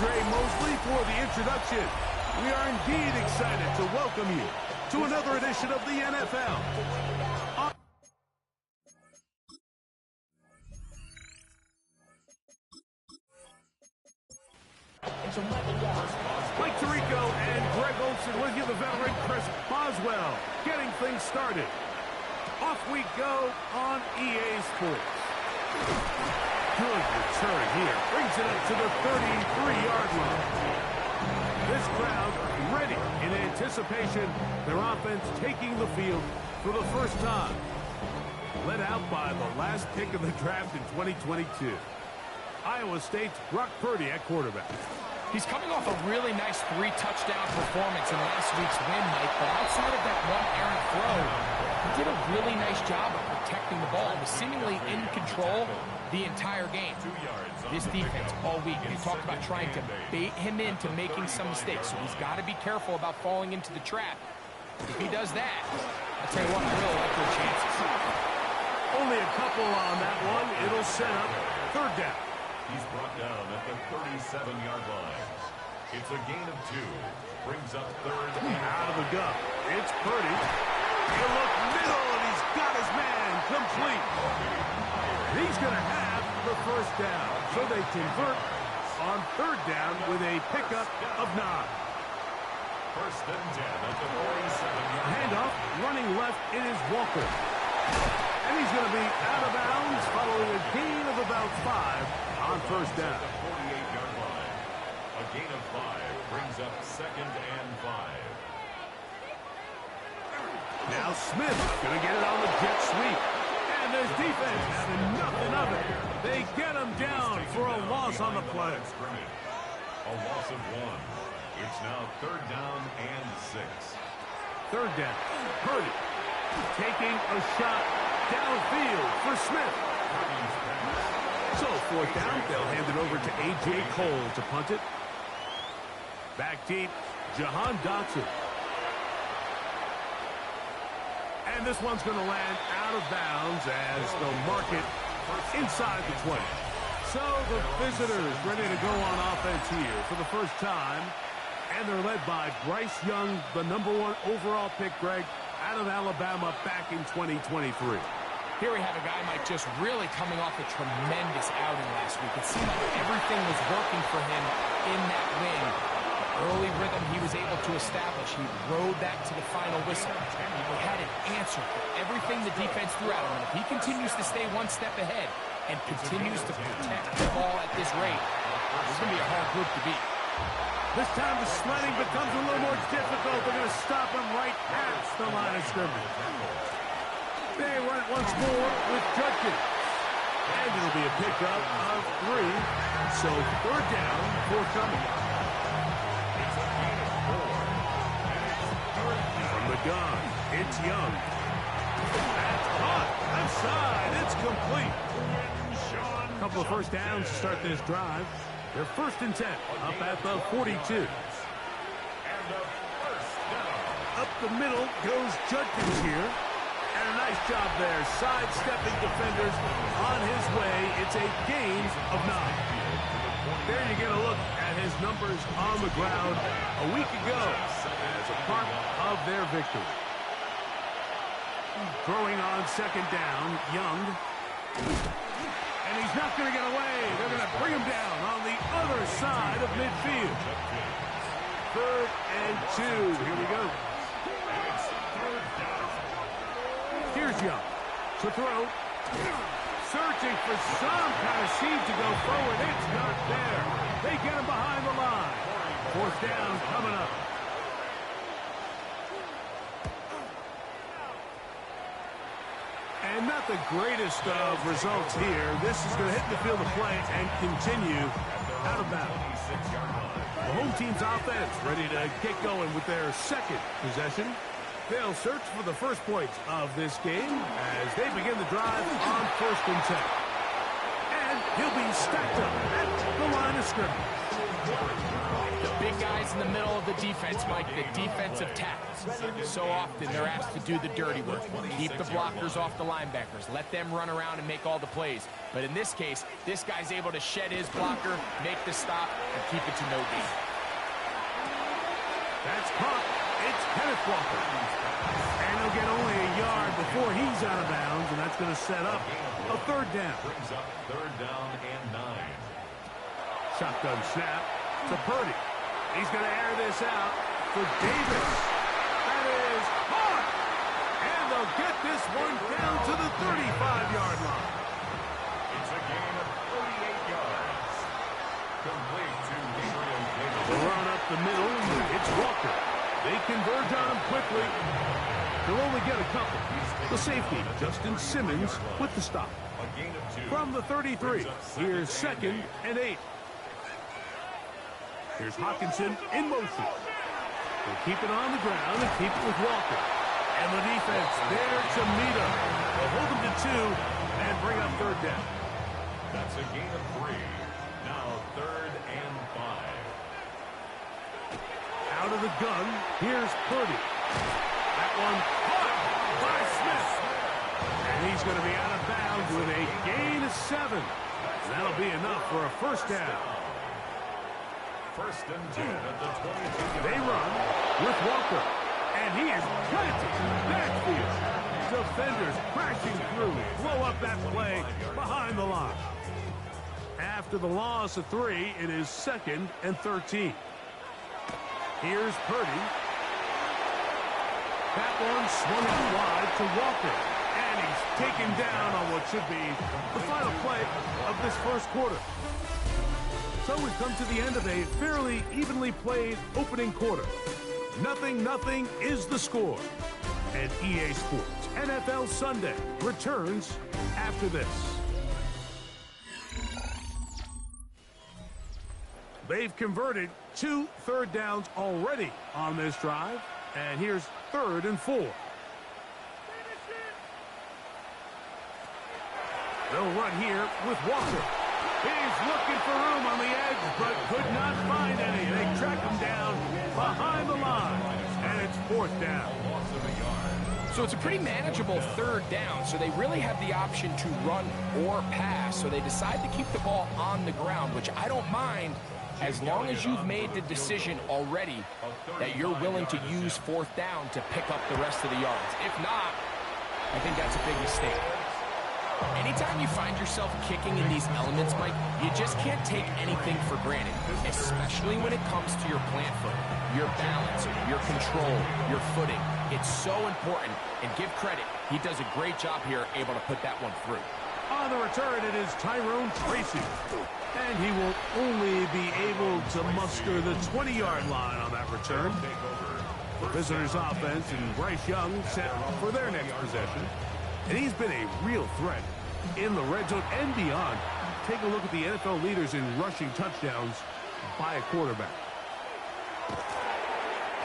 Trey Mosley, for the introduction. We are indeed excited to welcome you to another edition of the NFL. Mike Tirico and Greg Olsen with you, the veteran Chris Boswell, getting things started. Off we go on EA Sports. Good return here. Brings it up to the 33-yard line. This crowd ready in anticipation. Their offense taking the field for the first time. Led out by the last pick of the draft in 2022. Iowa State's Brock Purdy at quarterback. He's coming off a really nice 3-touchdown performance in last week's win, Mike, but outside of that one errant throw, he did a really nice job of protecting the ball and was seemingly in control the entire game. This defense all week, they talked about trying to bait him into making some mistakes, so he's got to be careful about falling into the trap. If he does that, I'll tell you what, I really like their chances. Only a couple on that one. It'll set up third down. He's brought down at the 37-yard line. It's a gain of 2. Brings up third. Out of the gun. It's Purdy. He'll look middle, and he's got his man complete. He's going to have the first down. So they convert on third down with a pickup of 9. First and 10 at the 47-yard line. Handoff, running left, it is Walker. And he's going to be out of bounds following a gain of about 5 on first down. At the 48-yard line. A gain of 5 brings up second and 5. Now Smith going to get it on the jet sweep. And this defense having nothing of it. They get him down for a loss on the play. A loss of 1. It's now third down and 6. Third down. Purdy taking a shot downfield for Smith. So fourth down, they'll hand it over to A.J. Cole to punt it. Back deep, Jahan Dotson. And this one's going to land out of bounds as they'll mark it inside the 20. So the visitors ready to go on offense here for the first time. And they're led by Bryce Young, the #1 overall pick, Greg, out of Alabama back in 2023. Here we have a guy, Mike, just really coming off a tremendous outing last week. It seemed like everything was working for him in that win. The early rhythm he was able to establish, he rode that to the final whistle. He had an answer for everything the defense threw at him. And if he continues to stay one step ahead and continues to protect the ball at this rate, it's going to be a hard group to beat. This time the sledding becomes a little more difficult. They're going to stop him right past the line of scrimmage. They run it once more with Judkins. And it'll be a pickup of 3. So third down, forthcoming. From the gun, it's Young. That's caught. Outside, it's complete. A couple of first downs to start this drive. They're first and 10, up at the 42. Up the middle goes Judkins here. And a nice job there, sidestepping defenders on his way. It's a gain of 9. There you get a look at his numbers on the ground a week ago as a part of their victory. Throwing on second down, Young. And he's not going to get away. They're going to bring him down on the other side of midfield. Third and 2. Here we go. Here's Young to throw. Searching for some kind of seed to go forward. It's not there. They get him behind the line. Fourth down coming up. And not the greatest of results here. This is going to hit the field of play and continue out of bounds. The home team's offense ready to get going with their second possession. They'll search for the first points of this game as they begin the drive on first and 10. And He'll be stacked up at the line of scrimmage. The big guys in the middle of the defense, Mike, the defensive tackles. So often they're asked to do the dirty work. Keep the blockers off the linebackers. Let them run around and make all the plays. But in this case, this guy's able to shed his blocker, make the stop, and keep it to no gain. That's caught. It's Kenneth Walker. And he'll get only a yard before he's out of bounds, and that's going to set up a third down. Brings up third down and 9. Shotgun snap to Purdy. He's going to air this out for Davis. That is caught. And they'll get this one down to the 35-yard line. It's a gain of 38 yards. Complete to Gabriel Davis. The run up the middle. It's Walker. They converge on him quickly. They'll only get a couple. The safety, Justin Simmons, with the stop. A gain of 2. From the 33, here's 2nd and 8. Here's Hawkinson in motion. They'll keep it on the ground and keep it with Walker. And the defense there to meet him. They'll hold him to 2 and bring up third down. That's a gain of 3. Now third and 5. Out of the gun, here's Purdy. That one caught by Smith. And he's going to be out of bounds with a gain of 7. That'll be enough for a first down. First and 10 at the 22. They run with Walker. And he is planted backfield. Defenders crashing through. Blow up that play behind the line. After the loss of 3, it is 2nd and 13. Here's Purdy. That one swung out wide to Walker. And he's taken down on what should be the final play of this first quarter. So we've come to the end of a fairly evenly played opening quarter. 0-0 is the score. And EA Sports NFL Sunday returns after this. They've converted 2 third downs already on this drive. And here's 3rd and 4. They'll run here with Walker. He's looking for room on the edge, but could not find any. They track him down behind the line. And it's 4th down. So it's a pretty manageable third down, so they really have the option to run or pass. So they decide to keep the ball on the ground, which I don't mind as long as you've made the decision already that you're willing to use 4th down to pick up the rest of the yards. If not, I think that's a big mistake. Anytime you find yourself kicking in these elements, Mike, you just can't take anything for granted, especially when it comes to your plant foot, your balance, your control, your footing. It's so important, and give credit, he does a great job here able to put that one through. On the return, it is Tyrone Tracy. And he will only be able to muster the 20-yard line on that return. The visitors' offense and Bryce Young set for their next possession. And he's been a real threat in the red zone and beyond. Take a look at the NFL leaders in rushing touchdowns by a quarterback.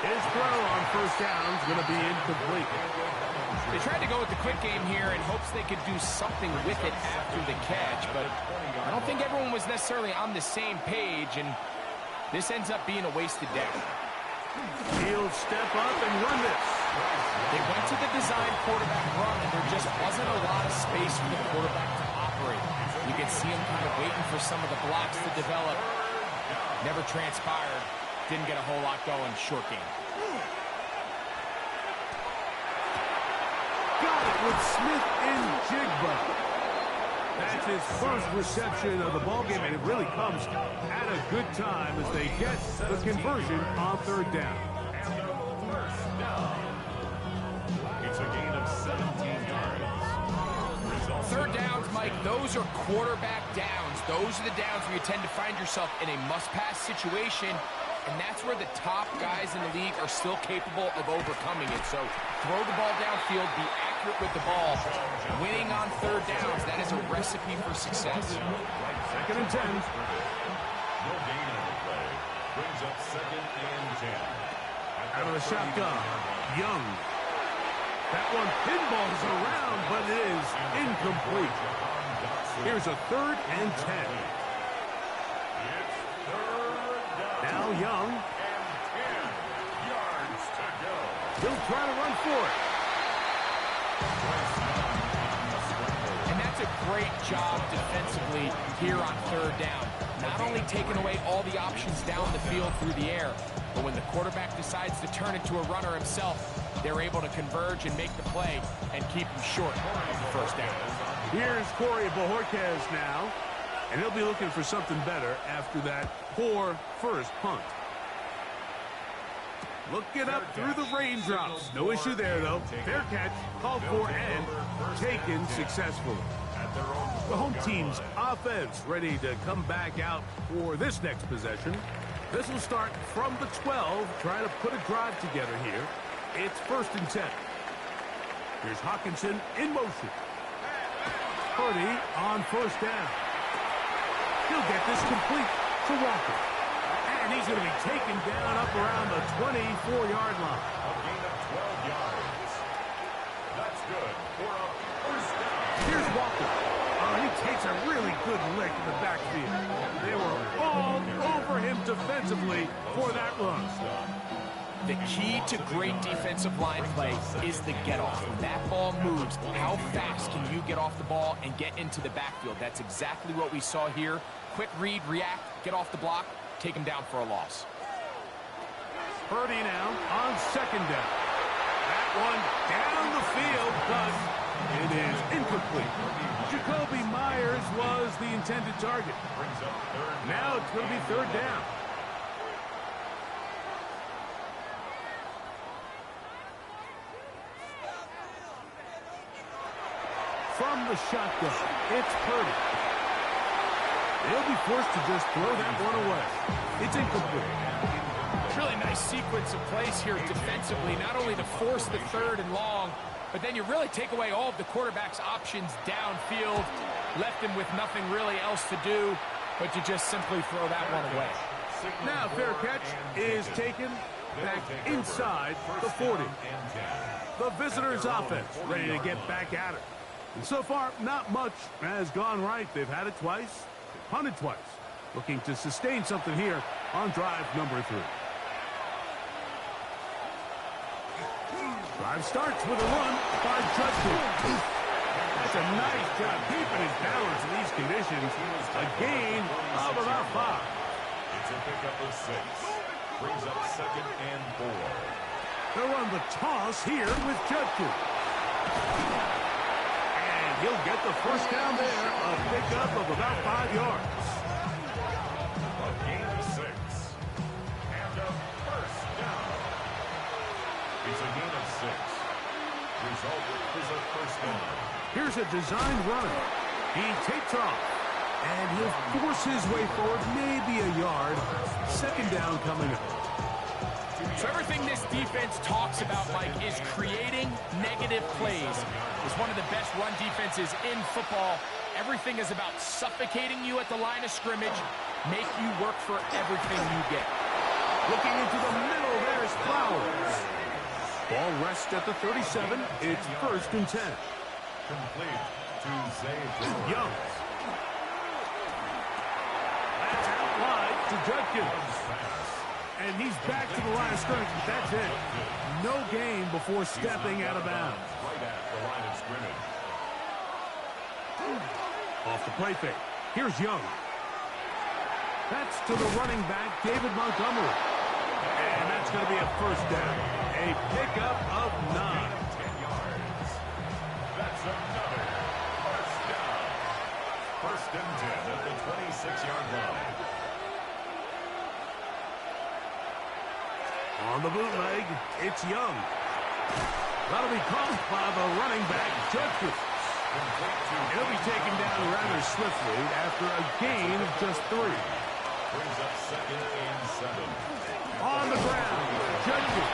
His throw on first down is going to be incomplete. They tried to go with the quick game here in hopes they could do something with it after the catch, but I don't think everyone was necessarily on the same page, and this ends up being a wasted down. He'll step up and run this. They went to the design quarterback run, and there just wasn't a lot of space for the quarterback to operate. You can see him kind of waiting for some of the blocks to develop. Never transpired. Didn't get a whole lot going. Short game. Got it with Smith and Jigba. That's his first reception of the ballgame, and it really comes at a good time as they get the conversion on third down. It's a gain of 17 yards. Third downs, Mike, those are quarterback downs. Those are the downs where you tend to find yourself in a must-pass situation, and that's where the top guys in the league are still capable of overcoming it. So throw the ball downfield, be accurate with the ball. Winning on third downs, that is a recipe for success. 2nd and 10. No gain on the play. Brings up 2nd and 10. Out of the shotgun, Young. That one pinballs around, but it is incomplete. Here's a 3rd and 10. Now Young. And 10 yards to go. He'll try to run for it. And that's a great job defensively here on 3rd down. Not only taking away all the options down the field through the air, but when the quarterback decides to turn it to a runner himself, they're able to converge and make the play and keep him short of the 1st down. Here's Corey Bojorquez now, and he'll be looking for something better after that poor first punt. Looking up through the raindrops. No issue there, though. Fair catch, called for, and taken successfully. The home team's offense ready to come back out for this next possession. This will start from the 12, trying to put a drive together here. It's 1st and 10. Here's Hawkinson in motion. Purdy on 1st down. He'll get this complete to Walker. And he's going to be taken down up around the 24-yard line. A gain of 12 yards. That's good for a 1st down. Here's Walker. He takes a really good lick in the backfield. They were all over him defensively for that run. The key to great defensive line play is the get-off. When that ball moves, how fast can you get off the ball and get into the backfield? That's exactly what we saw here. Quick read, react, get off the block, take him down for a loss. Purdy now on 2nd down. That one down the field, but it is incomplete. Jacoby Myers was the intended target. Now it's going to be 3rd down. From the shotgun, it's Purdy. They'll be forced to just throw that one away. It's incomplete. Really nice sequence of plays here defensively, not only to force the 3rd and long, but then you really take away all of the quarterback's options downfield, left him with nothing really else to do but to just simply throw that one away. Now fair catch is taken back inside the 40. The visitors' offense ready to get back at it. And so far, not much has gone right. They've had it twice, punted twice. Looking to sustain something here on drive number 3. Drive starts with a run by Judkins. That's a nice job keeping his balance in these conditions. A gain of about 5. It's a pickup of 6. Brings up 2nd and 4. They'll run the toss here with Judkins. And he'll get the 1st down there. A pickup of about 5 yards. A gain of 6. And a 1st down. It's a gain of 6. Result is a 1st down. Here's a design run. He takes off. And he'll force his way forward, maybe a yard. 2nd down coming up. So everything this defense talks about, Mike, is creating negative plays. It's one of the best run defenses in football. Everything is about suffocating you at the line of scrimmage, make you work for everything you get. Looking into the middle, there's Flowers. Ball rests at the 37. It's 1st and 10. Complete to Zay Young. That's out wide to Judkins. And he's back to the line of scrimmage. That's it. No gain before stepping out of bounds. Right at the line of scrimmage. Off the play fake. Here's Young. That's to the running back, David Montgomery. And that's going to be a 1st down. A pickup of 9. 10 yards. That's another 1st down. 1st and 10 at the 26-yard line. On the bootleg, it's Young. That'll be caught by the running back, Judkins. He'll be taken down rather swiftly after a gain of just 3. Brings up 2nd and 7. On the ground, Judkins.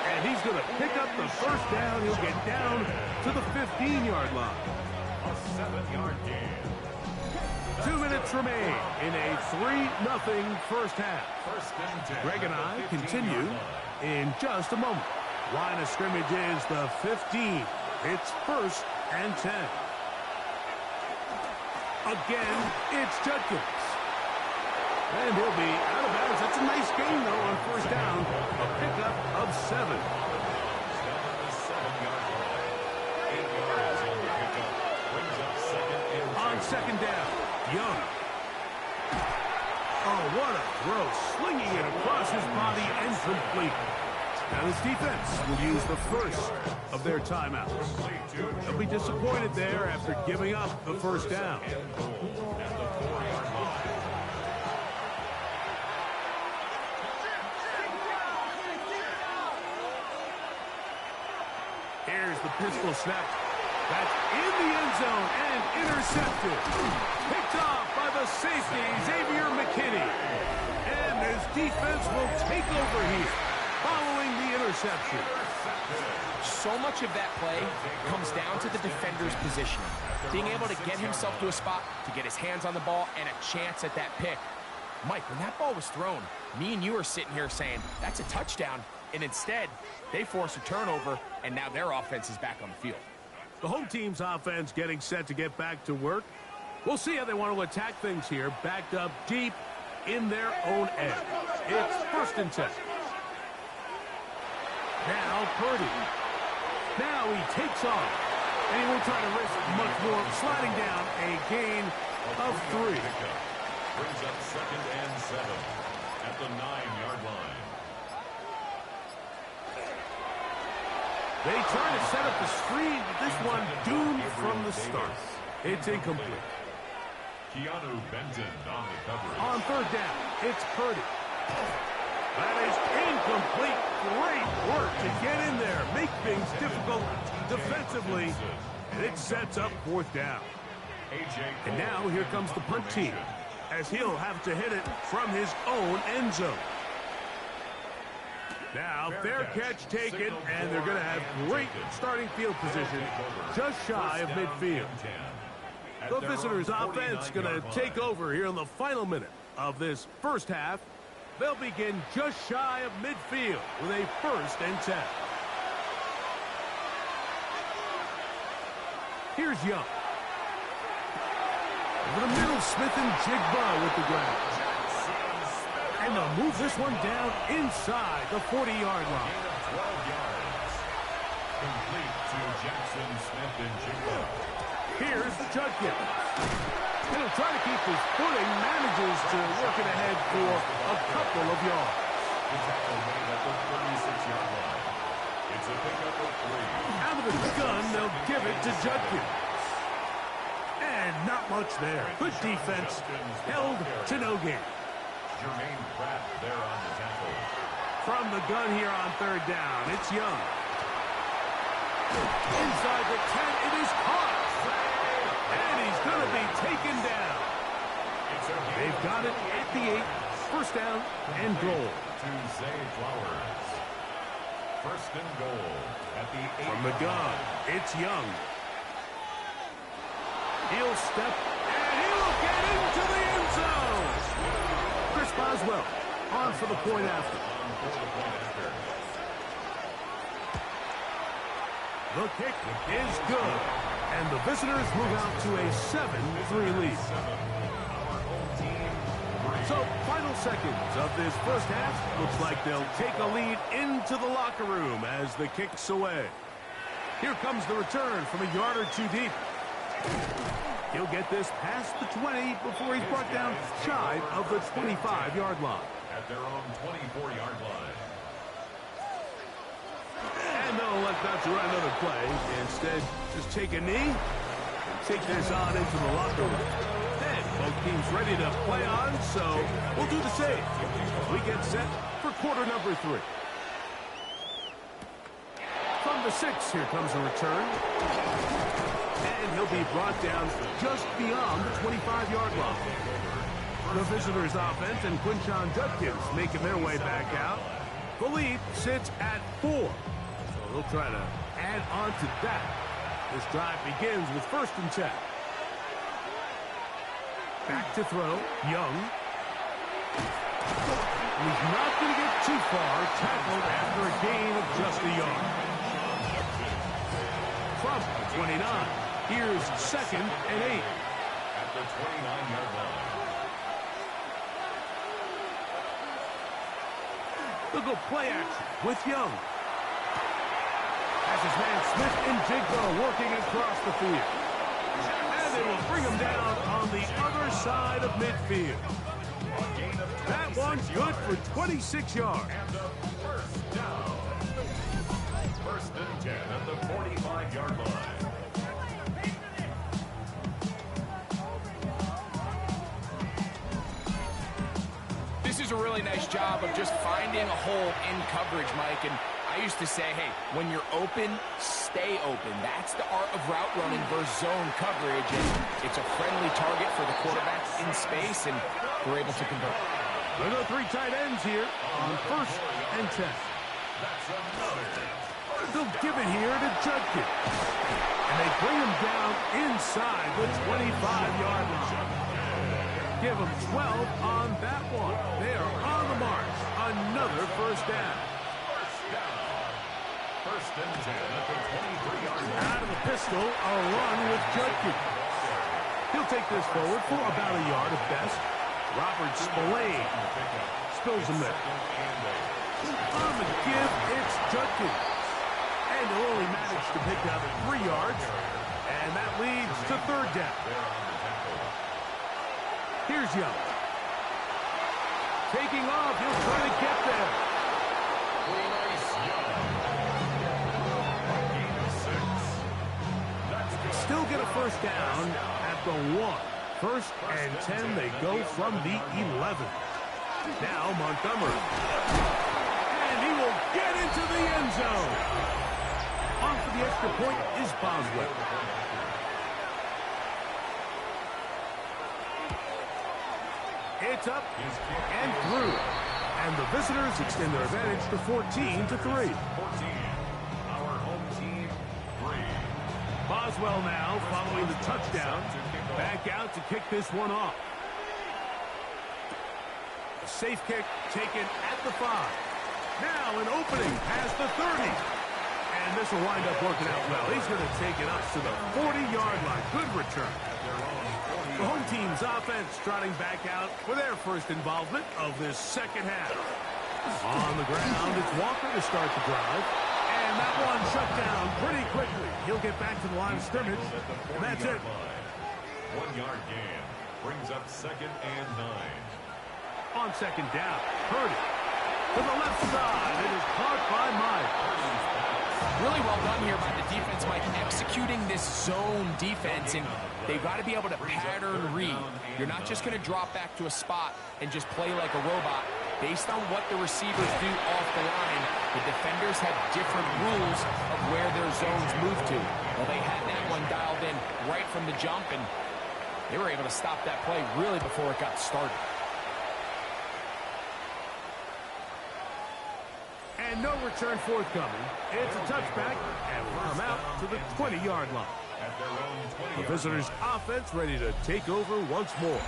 And he's going to pick up the 1st down. He'll get down to the 15-yard line. A 7-yard gain. 2 minutes remain in a 3-0 first half. 1st and 10. Greg and I continue in just a moment. Line of scrimmage is the 15. It's 1st and 10. Again, it's Judkins. And he'll be out of bounds. That's a nice gain, though, on first down. A pickup of 7. On second down, Young. Oh, what a throw. Slinging it across his body and complete. Now this defense will use the first of their timeouts. They'll be disappointed there after giving up the first down. Here's the pistol snap. That's in the end zone and intercepted. Picked off by the safety, Xavier McKinney. And his defense will take over here following the interception. So much of that play comes down to the defender's positioning. Being able to get himself to a spot, to get his hands on the ball, and a chance at that pick. Mike, when that ball was thrown, me and you are sitting here saying, that's a touchdown. And instead, they force a turnover, and now their offense is back on the field. The home team's offense getting set to get back to work. We'll see how they want to attack things here, backed up deep in their own end. It's 1st and 10. Now Purdy. Now he takes off. And he won't try to risk much more. Sliding down a gain of 3. Brings up 2nd and 7 at the 9-yard line. They try to set up the screen, but this one doomed from the start. It's incomplete. Keanu Benton on the coverage. On 3rd down, it's Purdy. That is incomplete. Great work to get in there, make things difficult defensively, and it sets up 4th down. And now here comes the punt team, as he'll have to hit it from his own end zone. Now, fair catch taken, and they're going to have great starting field position just shy of midfield. The visitors' offense going to take over here in the final minute of this first half. They'll begin just shy of midfield with a 1st and 10. Here's Young. Over the middle, Smith and Jigba with the ground. And they'll move this one down inside the 40-yard line. 12 yards. Complete to Jackson Smith and Jigba. Here's Judkins. He'll try to keep his footing, manages to work it ahead for a couple of yards. The tackle made at the 36-yard line. It's a pickup of 3. Out of the gun, they'll give it to Judkins. And not much there. Good defense, held to no gain. Jermaine Pratt there on the tackle. From the gun here on 3rd down, it's Young. Inside the 10, it is caught. And he's going to be taken down. They've got it at the 8. 1st down and goal. To Zay Flowers. 1st and goal at the 8. From the gun, it's Young. He'll step, and he will get into the end zone. Chris Boswell on for the point after. The kick is good, and the visitors move out to a 7-3 lead. So, final seconds of this first half. Looks like they'll take a lead into the locker room as the kick's away. Here comes the return from a yard or 2 deep. He'll get this past the 20 before he's brought down shy of the 25-yard line. At their own 24-yard line. And they'll elect not to run another play. Instead, just take a knee and take this on into the locker room. Then both teams ready to play on, so we'll do the same. We get set for quarter number 3. From the 6, here comes the return. And he'll be brought down just beyond the 25-yard line. The visitors' offense and Quinshon Judkins making their way back out. The lead sits at 4. So they'll try to add on to that. This drive begins with 1st and 10. Back to throw, Young. He's not going to get too far, tackled after a gain of just a yard. From 29, here's 2nd and 8. at the 29-yard line. They'll go play action with Young. Has his man Smith and Jigba working across the field. And they will bring him down on the other side of midfield. That one's good for 26 yards. And a first down. First and 10 at the 45-yard line. This is a really nice job of just finding a hole in coverage, Mike. And I used to say, hey, when you're open, stay open. That's the art of route running versus zone coverage. And it's a friendly target for the quarterback in space, and we're able to convert. There are 3 tight ends here on first and 10. They'll give it here to Judkins. And they bring him down inside the 25-yard line. Give them 12 on that one. They are on the march. Another first down. First and 10 at the 23-yard line. Out of the pistol, a run with Judkins. He'll take this forward for about a yard at best. Robert Spillane spills him there. On the give, it's Judkins. And he'll only manage to pick up 3 yards. And that leads to third down. Here's Young. Taking off, he'll try to get there. Still get a first down at the 1. First and 10, they go from the 11. Now Montgomery. And he will get into the end zone. On for the extra point is Boswell. It's up and through. And the visitors extend their advantage to 14-3. 14. Our home team, 3. Boswell now following the touchdown. Back out to kick this one off. A safe kick taken at the 5. Now an opening past the 30. And this will wind up working out well. He's going to take it up to the 40-yard line. Good return. The home team's offense trotting back out for their first involvement of this second half. On the ground, it's Walker to start the drive. And that one shut down pretty quickly. He'll get back to the line of scrimmage, and that's it. 1-yard gain brings up second and 9. On second down, Purdy to the left side. It is caught by Mike. Really well done here by the defense, Mike, executing this zone defense, and they've got to be able to pattern read. You're not just going to drop back to a spot and just play like a robot. Based on what the receivers do off the line, the defenders have different rules of where their zones move to. Well, they had that one dialed in right from the jump, and they were able to stop that play really before it got started. And no return forthcoming. It's a touchback, and will come out to the 20-yard line. The visitors' offense ready to take over once more.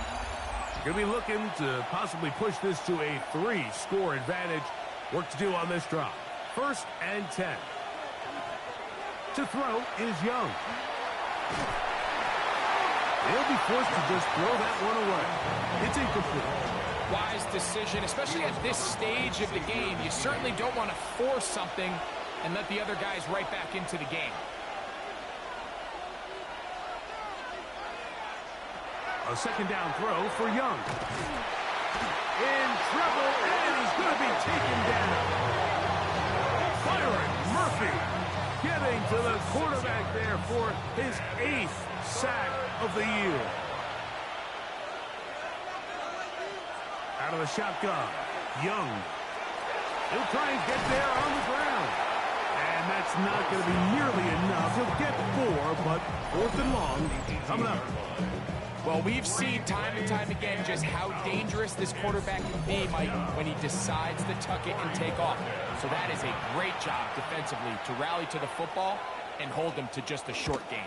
Going to be looking to possibly push this to a 3-score advantage. Work to do on this drive. First and 10. To throw is Young. They'll be forced to just throw that one away. It's incomplete. Wise decision, especially at this stage of the game. You certainly don't want to force something and let the other guys right back into the game. A second down throw for Young. In trouble, and he's going to be taken down. Byron Murphy getting to the quarterback there for his 8th sack of the year. Out of the shotgun, Young. He'll try and get there on the ground. And that's not going to be nearly enough. He'll get 4, but 4th and long coming up. Well, we've seen time and time again just how dangerous this quarterback can be, Mike, when he decides to tuck it and take off. So that is a great job defensively to rally to the football and hold them to just a short gain.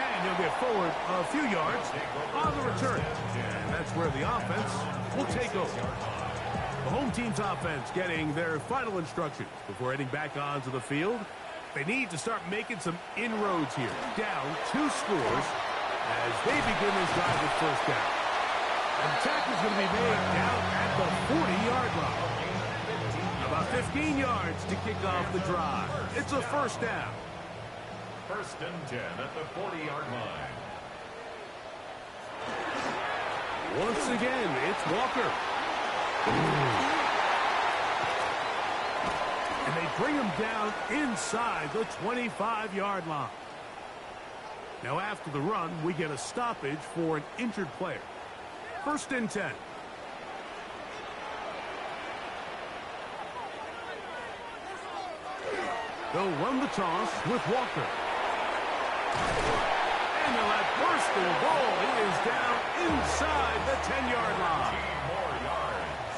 And he'll get forward a few yards on the return. And that's where the offense will take over. The home team's offense getting their final instructions before heading back onto the field. They need to start making some inroads here. Down 2 scores as they begin this drive with first down. An attack is going to be made down at the 40-yard line. About 15 yards to kick off the drive. It's a first down. 1st and 10 at the 40-yard line. Once again, it's Walker. And they bring him down inside the 25-yard line. Now after the run, we get a stoppage for an injured player. 1st and 10. They'll run the toss with Walker. And they'll have first and goal. He is down inside the 10-yard line. 15 more yards.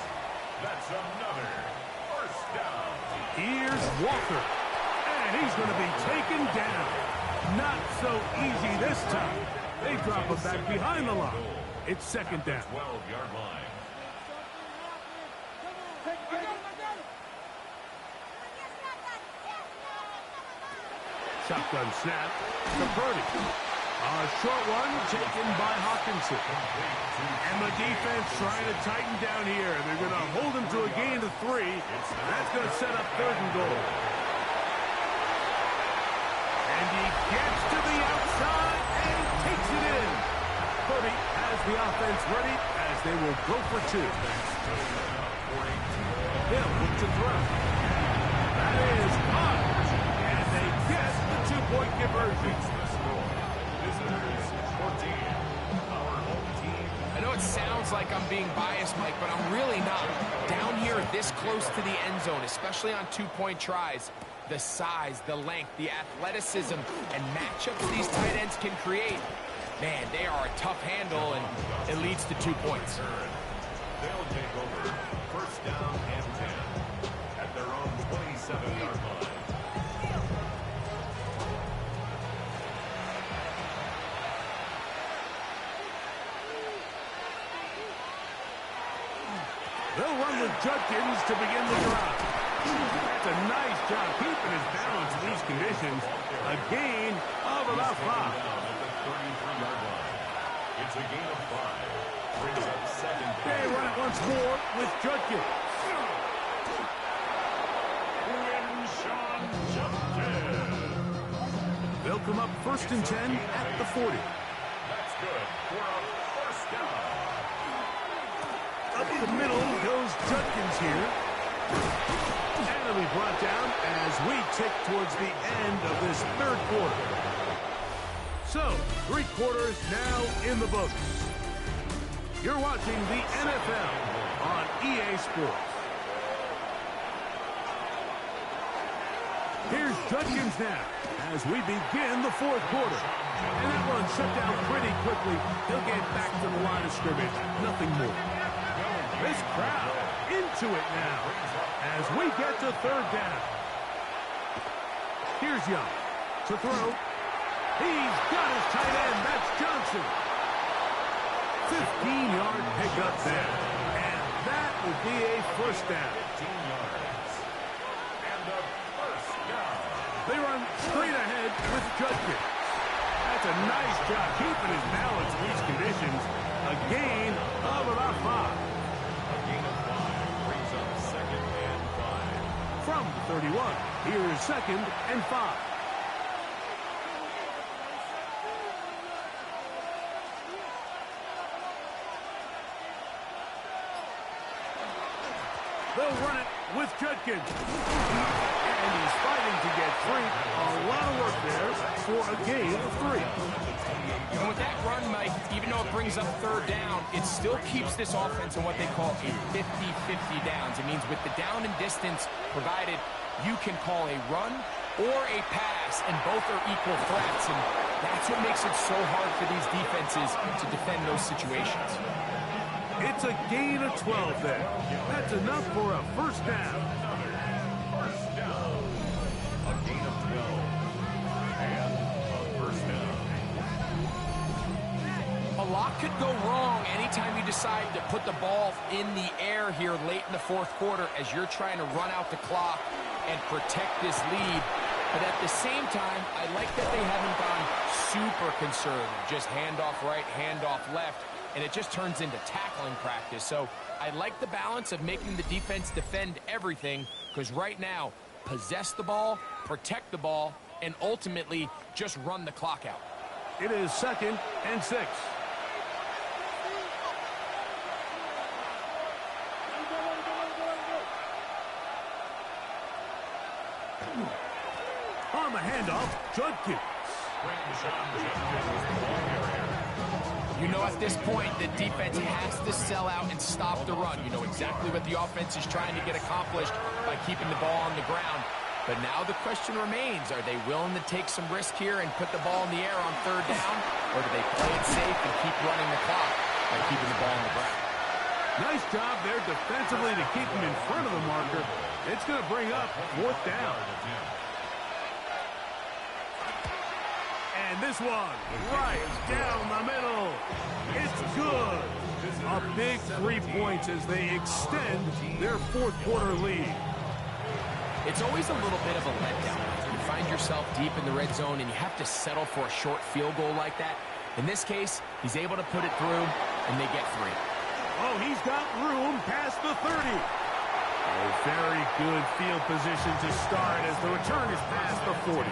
That's another first down. Here's Walker. And he's going to be taken down. Not so easy this time. They drop him back behind the line. It's 2nd down. 12-yard line. Shotgun snap to Purdy. A short one taken by Hawkinson. And the defense trying to tighten down here. They're going to hold him to a gain of 3. That's going to set up 3rd and goal. And he gets to the outside and takes it in. Purdy has the offense ready as they will go for 2. Hill look to throw. That is caught. And they get the 2-point conversion. I know it sounds like I'm being biased, Mike, but I'm really not. Down here this close to the end zone, especially on 2-point tries, the size, the length, the athleticism, and matchups these tight ends can create, man, they are a tough handle, and it leads to 2 points. They'll take over 1st down and 10 at their own 27-yard line. They'll run with Judkins to begin the drive. That's a nice job keeping his balance in these conditions. A gain of about 5. Down at the 33-yard line. It's a gain of 5. Brings up 2nd down. They run it once more with Judkins. Sean Judkins. They'll come up 1st and 10 at the 40. That's good for a first down. Up the middle goes Judkins here. And he'll be brought down as we tick towards the end of this 3rd quarter. So, 3 quarters now in the books. You're watching the NFL on EA Sports. Here's Judkins now as we begin the 4th quarter. And that one shut down pretty quickly. He'll get back to the line of scrimmage. Nothing more. This crowd into it now as we get to 3rd down. Here's Young to throw. He's got his tight end. That's Johnson. 15-yard pickup there. And that will be a first down. 15 yards. And a first down. They run straight ahead with Judkins. That's a nice job keeping his balance in these conditions. A gain of about 5. Gain of 5 brings up 2nd and 5. From the 31, here is 2nd and 5. They'll run it with Judkins. And he's fighting to get free. A lot of work there for a gain of 3. And with that run, Mike, even though it brings up 3rd down, it still keeps this offense in what they call a 50-50 downs. It means with the down and distance provided, you can call a run or a pass, and both are equal threats. And that's what makes it so hard for these defenses to defend those situations. It's a gain of 12 there. That's enough for a first down. First down. A gain of 12. And a first down. A lot could go wrong anytime you decide to put the ball in the air here late in the 4th quarter as you're trying to run out the clock and protect this lead. But at the same time, I like that they haven't gone super conservative. Just handoff right, handoff left, and it just turns into tackling practice. So I like the balance of making the defense defend everything, because right now, possess the ball, protect the ball, and ultimately just run the clock out. It is 2nd and 6. On the handoff, Judkins. You know at this point, the defense has to sell out and stop the run. You know exactly what the offense is trying to get accomplished by keeping the ball on the ground. But now the question remains, are they willing to take some risk here and put the ball in the air on 3rd down? Or do they play it safe and keep running the clock by keeping the ball on the ground? Nice job there defensively to keep him in front of the marker. It's going to bring up 4th down. And this one, right down the middle. It's good. A big 3 points as they extend their 4th quarter lead. It's always a little bit of a letdown. You find yourself deep in the red zone and you have to settle for a short field goal like that. In this case, he's able to put it through, and they get 3. Oh, he's got room past the 30. A very good field position to start as the return is past the 40.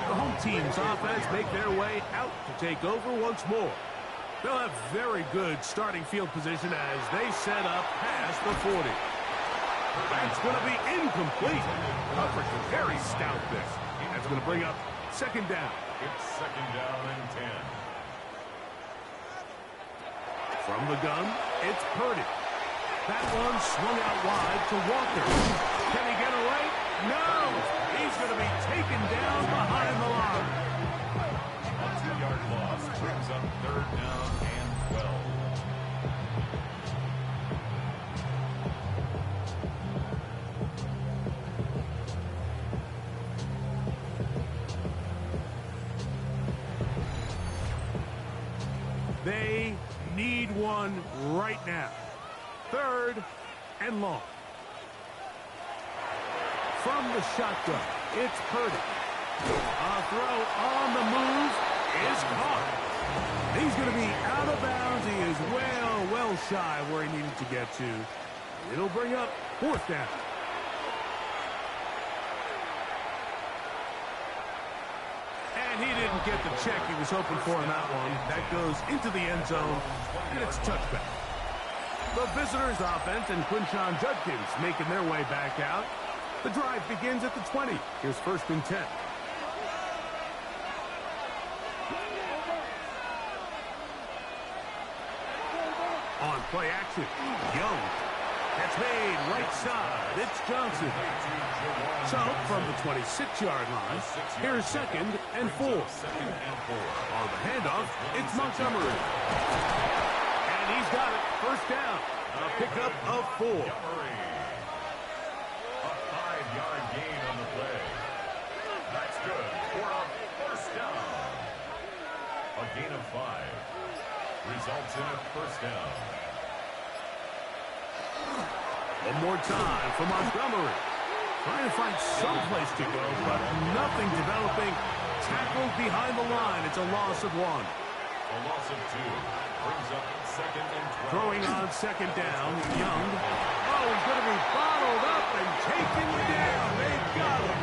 The home team's offense make their way out to take over once more. They'll have very good starting field position as they set up past the 40. That's going to be incomplete. Coverage very stout there. That's going to bring up 2nd down. It's 2nd down and 10. From the gun, it's Purdy. That one swung out wide to Walker. Can he get away? No! He's going to be taken down behind the line. A 2-yard loss brings up 3rd down and 12. They need one right now. 3rd and long. From the shotgun, it's Purdy. A throw on the move is caught. He's going to be out of bounds. He is well shy where he needed to get to. It'll bring up 4th down. And he didn't get the check he was hoping for on that one. That goes into the end zone, and it's touchback. The visitors' offense and Quinshon Judkins making their way back out. The drive begins at the 20. Here's 1st and 10. On play action, Young. That's made right side. It's Johnson. So from the 26-yard line, here's 2nd and 4. On the handoff, it's Montgomery. And he's got it. 1st down. A pickup of 4. A 5-yard gain on the play. That's good for a 1st down. A gain of 5 results in a 1st down. One more time for Montgomery. Trying to find some place to go, but nothing developing. Tackled behind the line. It's a loss of 1. A loss of 2 brings up 2nd and 12. Throwing on 2nd down, Young. Oh, he's going to be bottled up and taken down. They've got him.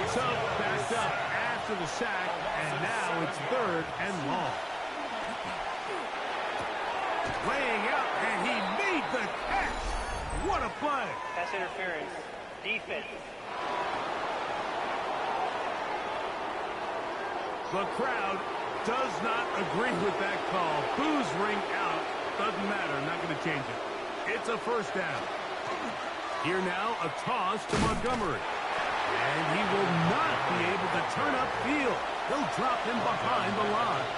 So backed up after the sack, and now it's 3rd and long. Laying out, and he made the catch. What a play. Pass interference. Defense. The crowd does not agree with that call. Boos ring out. Doesn't matter. Not going to change it. It's a 1st down. Here now, a toss to Montgomery. And he will not be able to turn upfield. They'll drop him behind the line.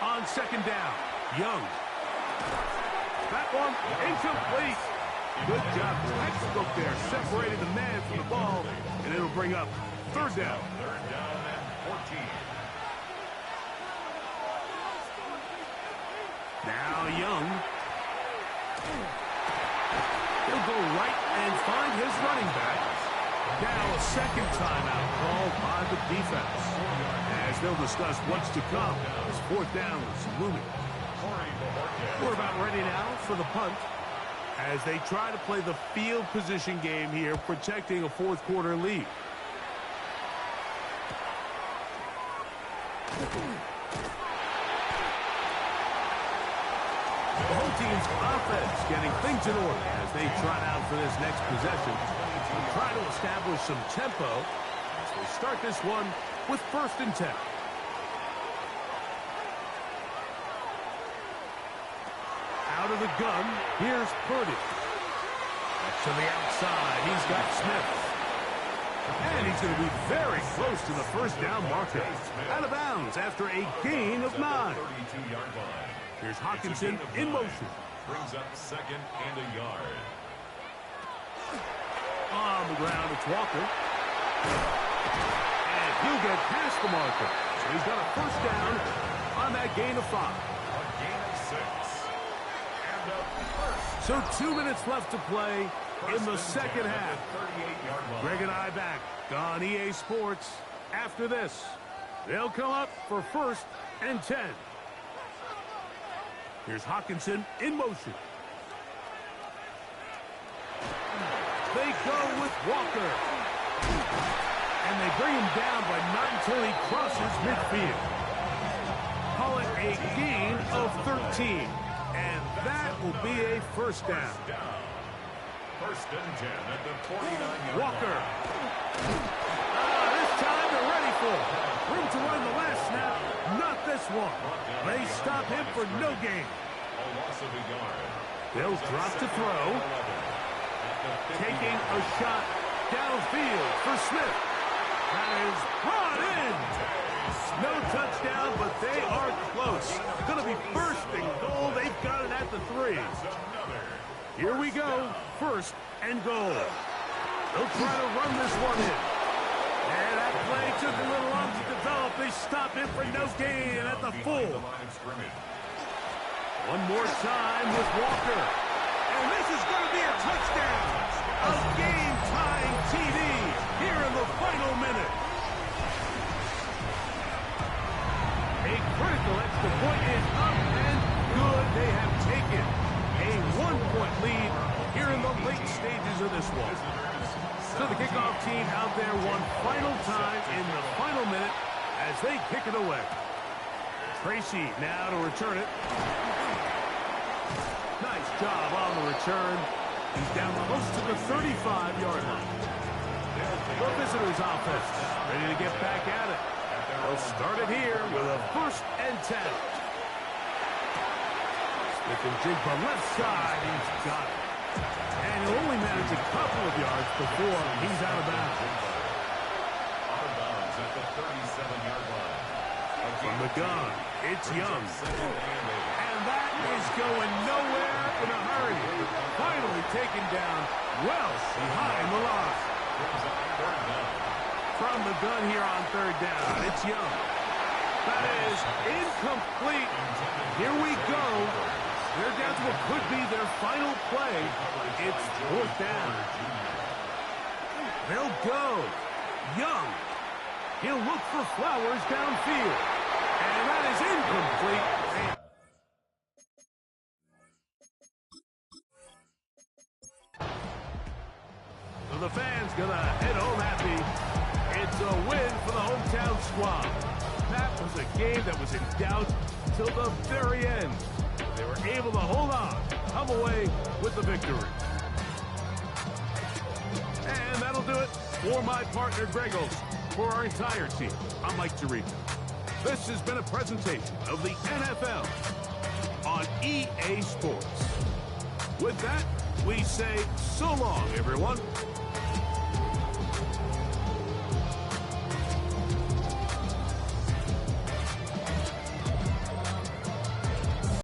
On 2nd down, Young. That one incomplete. Good job. Textbook there. Separated the man from the ball. And it'll bring up 3rd down. 3rd down and 14. Now Young. He'll go right and find his running back. Now a second timeout called by the defense. As they'll discuss what's to come as fourth down is looming. We're about ready now for the punt as they try to play the field position game here, protecting a fourth quarter lead. The home team's offense getting things in order as they trot out for this next possession. Try to establish some tempo as they start this one with 1st and 10. Out of the gun, here's Purdy. To the outside, he's got Smith. And he's going to be very close to the first down marker. Out of bounds after a gain of 9. Here's Hockenson in motion. Brings up 2nd and a yard. On the ground, it's Walker. And he'll get past the marker. So he's got a first down on that gain of 5. A gain of 6. And a first. So 2 minutes left to play in the second half. Greg and I back on EA Sports after this. They'll come up for 1st and 10. Here's Hockenson in motion. They go with Walker. And they bring him down, but not until he crosses midfield. Call it a gain of 13. And that will be a first down. 1st and 10 at the 49-yard Walker. line. This time they're ready for it. Room to run the last snap. Not this one. They stop him for no gain. A loss of a yard. They'll drop to throw. Taking a shot downfield for Smith. That is brought in. No touchdown, but they are close. Going to be 1st and goal. They've got it at the 3. Here we go. 1st and goal. They'll try to run this one in. And that play took a little long to develop. They stop him for no gain at the 4. One more time with Walker. And this is going to be a touchdown. A game-tying TD here in the final minute. A critical extra point is up and good. They have taken a 1-point lead here in the late stages of this one. So the kickoff team out there one final time in the final minute as they kick it away. Tracy now to return it. Nice job on the return. He's down close to the 35-yard line. The visitors' offense ready to get back at it. They'll start it here with a 1st and 10. Smith and Jigba left side. He's got it. And he'll only manage a couple of yards before he's out of bounds. Out of bounds at the 37-yard line. From the gun, it's Young. And that is going nowhere in a hurry. Finally taken down well behind the line. From the gun here on 3rd down, it's Young. That is incomplete. Here we go. They're down to what could be their final play. It's 4th down. They'll go. Young. He'll look for Flowers downfield. And that is incomplete. So the fans gonna head home happy. It's a win for the hometown squad. That was a game that was in doubt till the very end. They were able to hold on, come away with the victory. And that'll do it for my partner, Greg Olsen. For our entire team, I'm Mike Tirico. This has been a presentation of the NFL on EA Sports. With that, we say so long, everyone.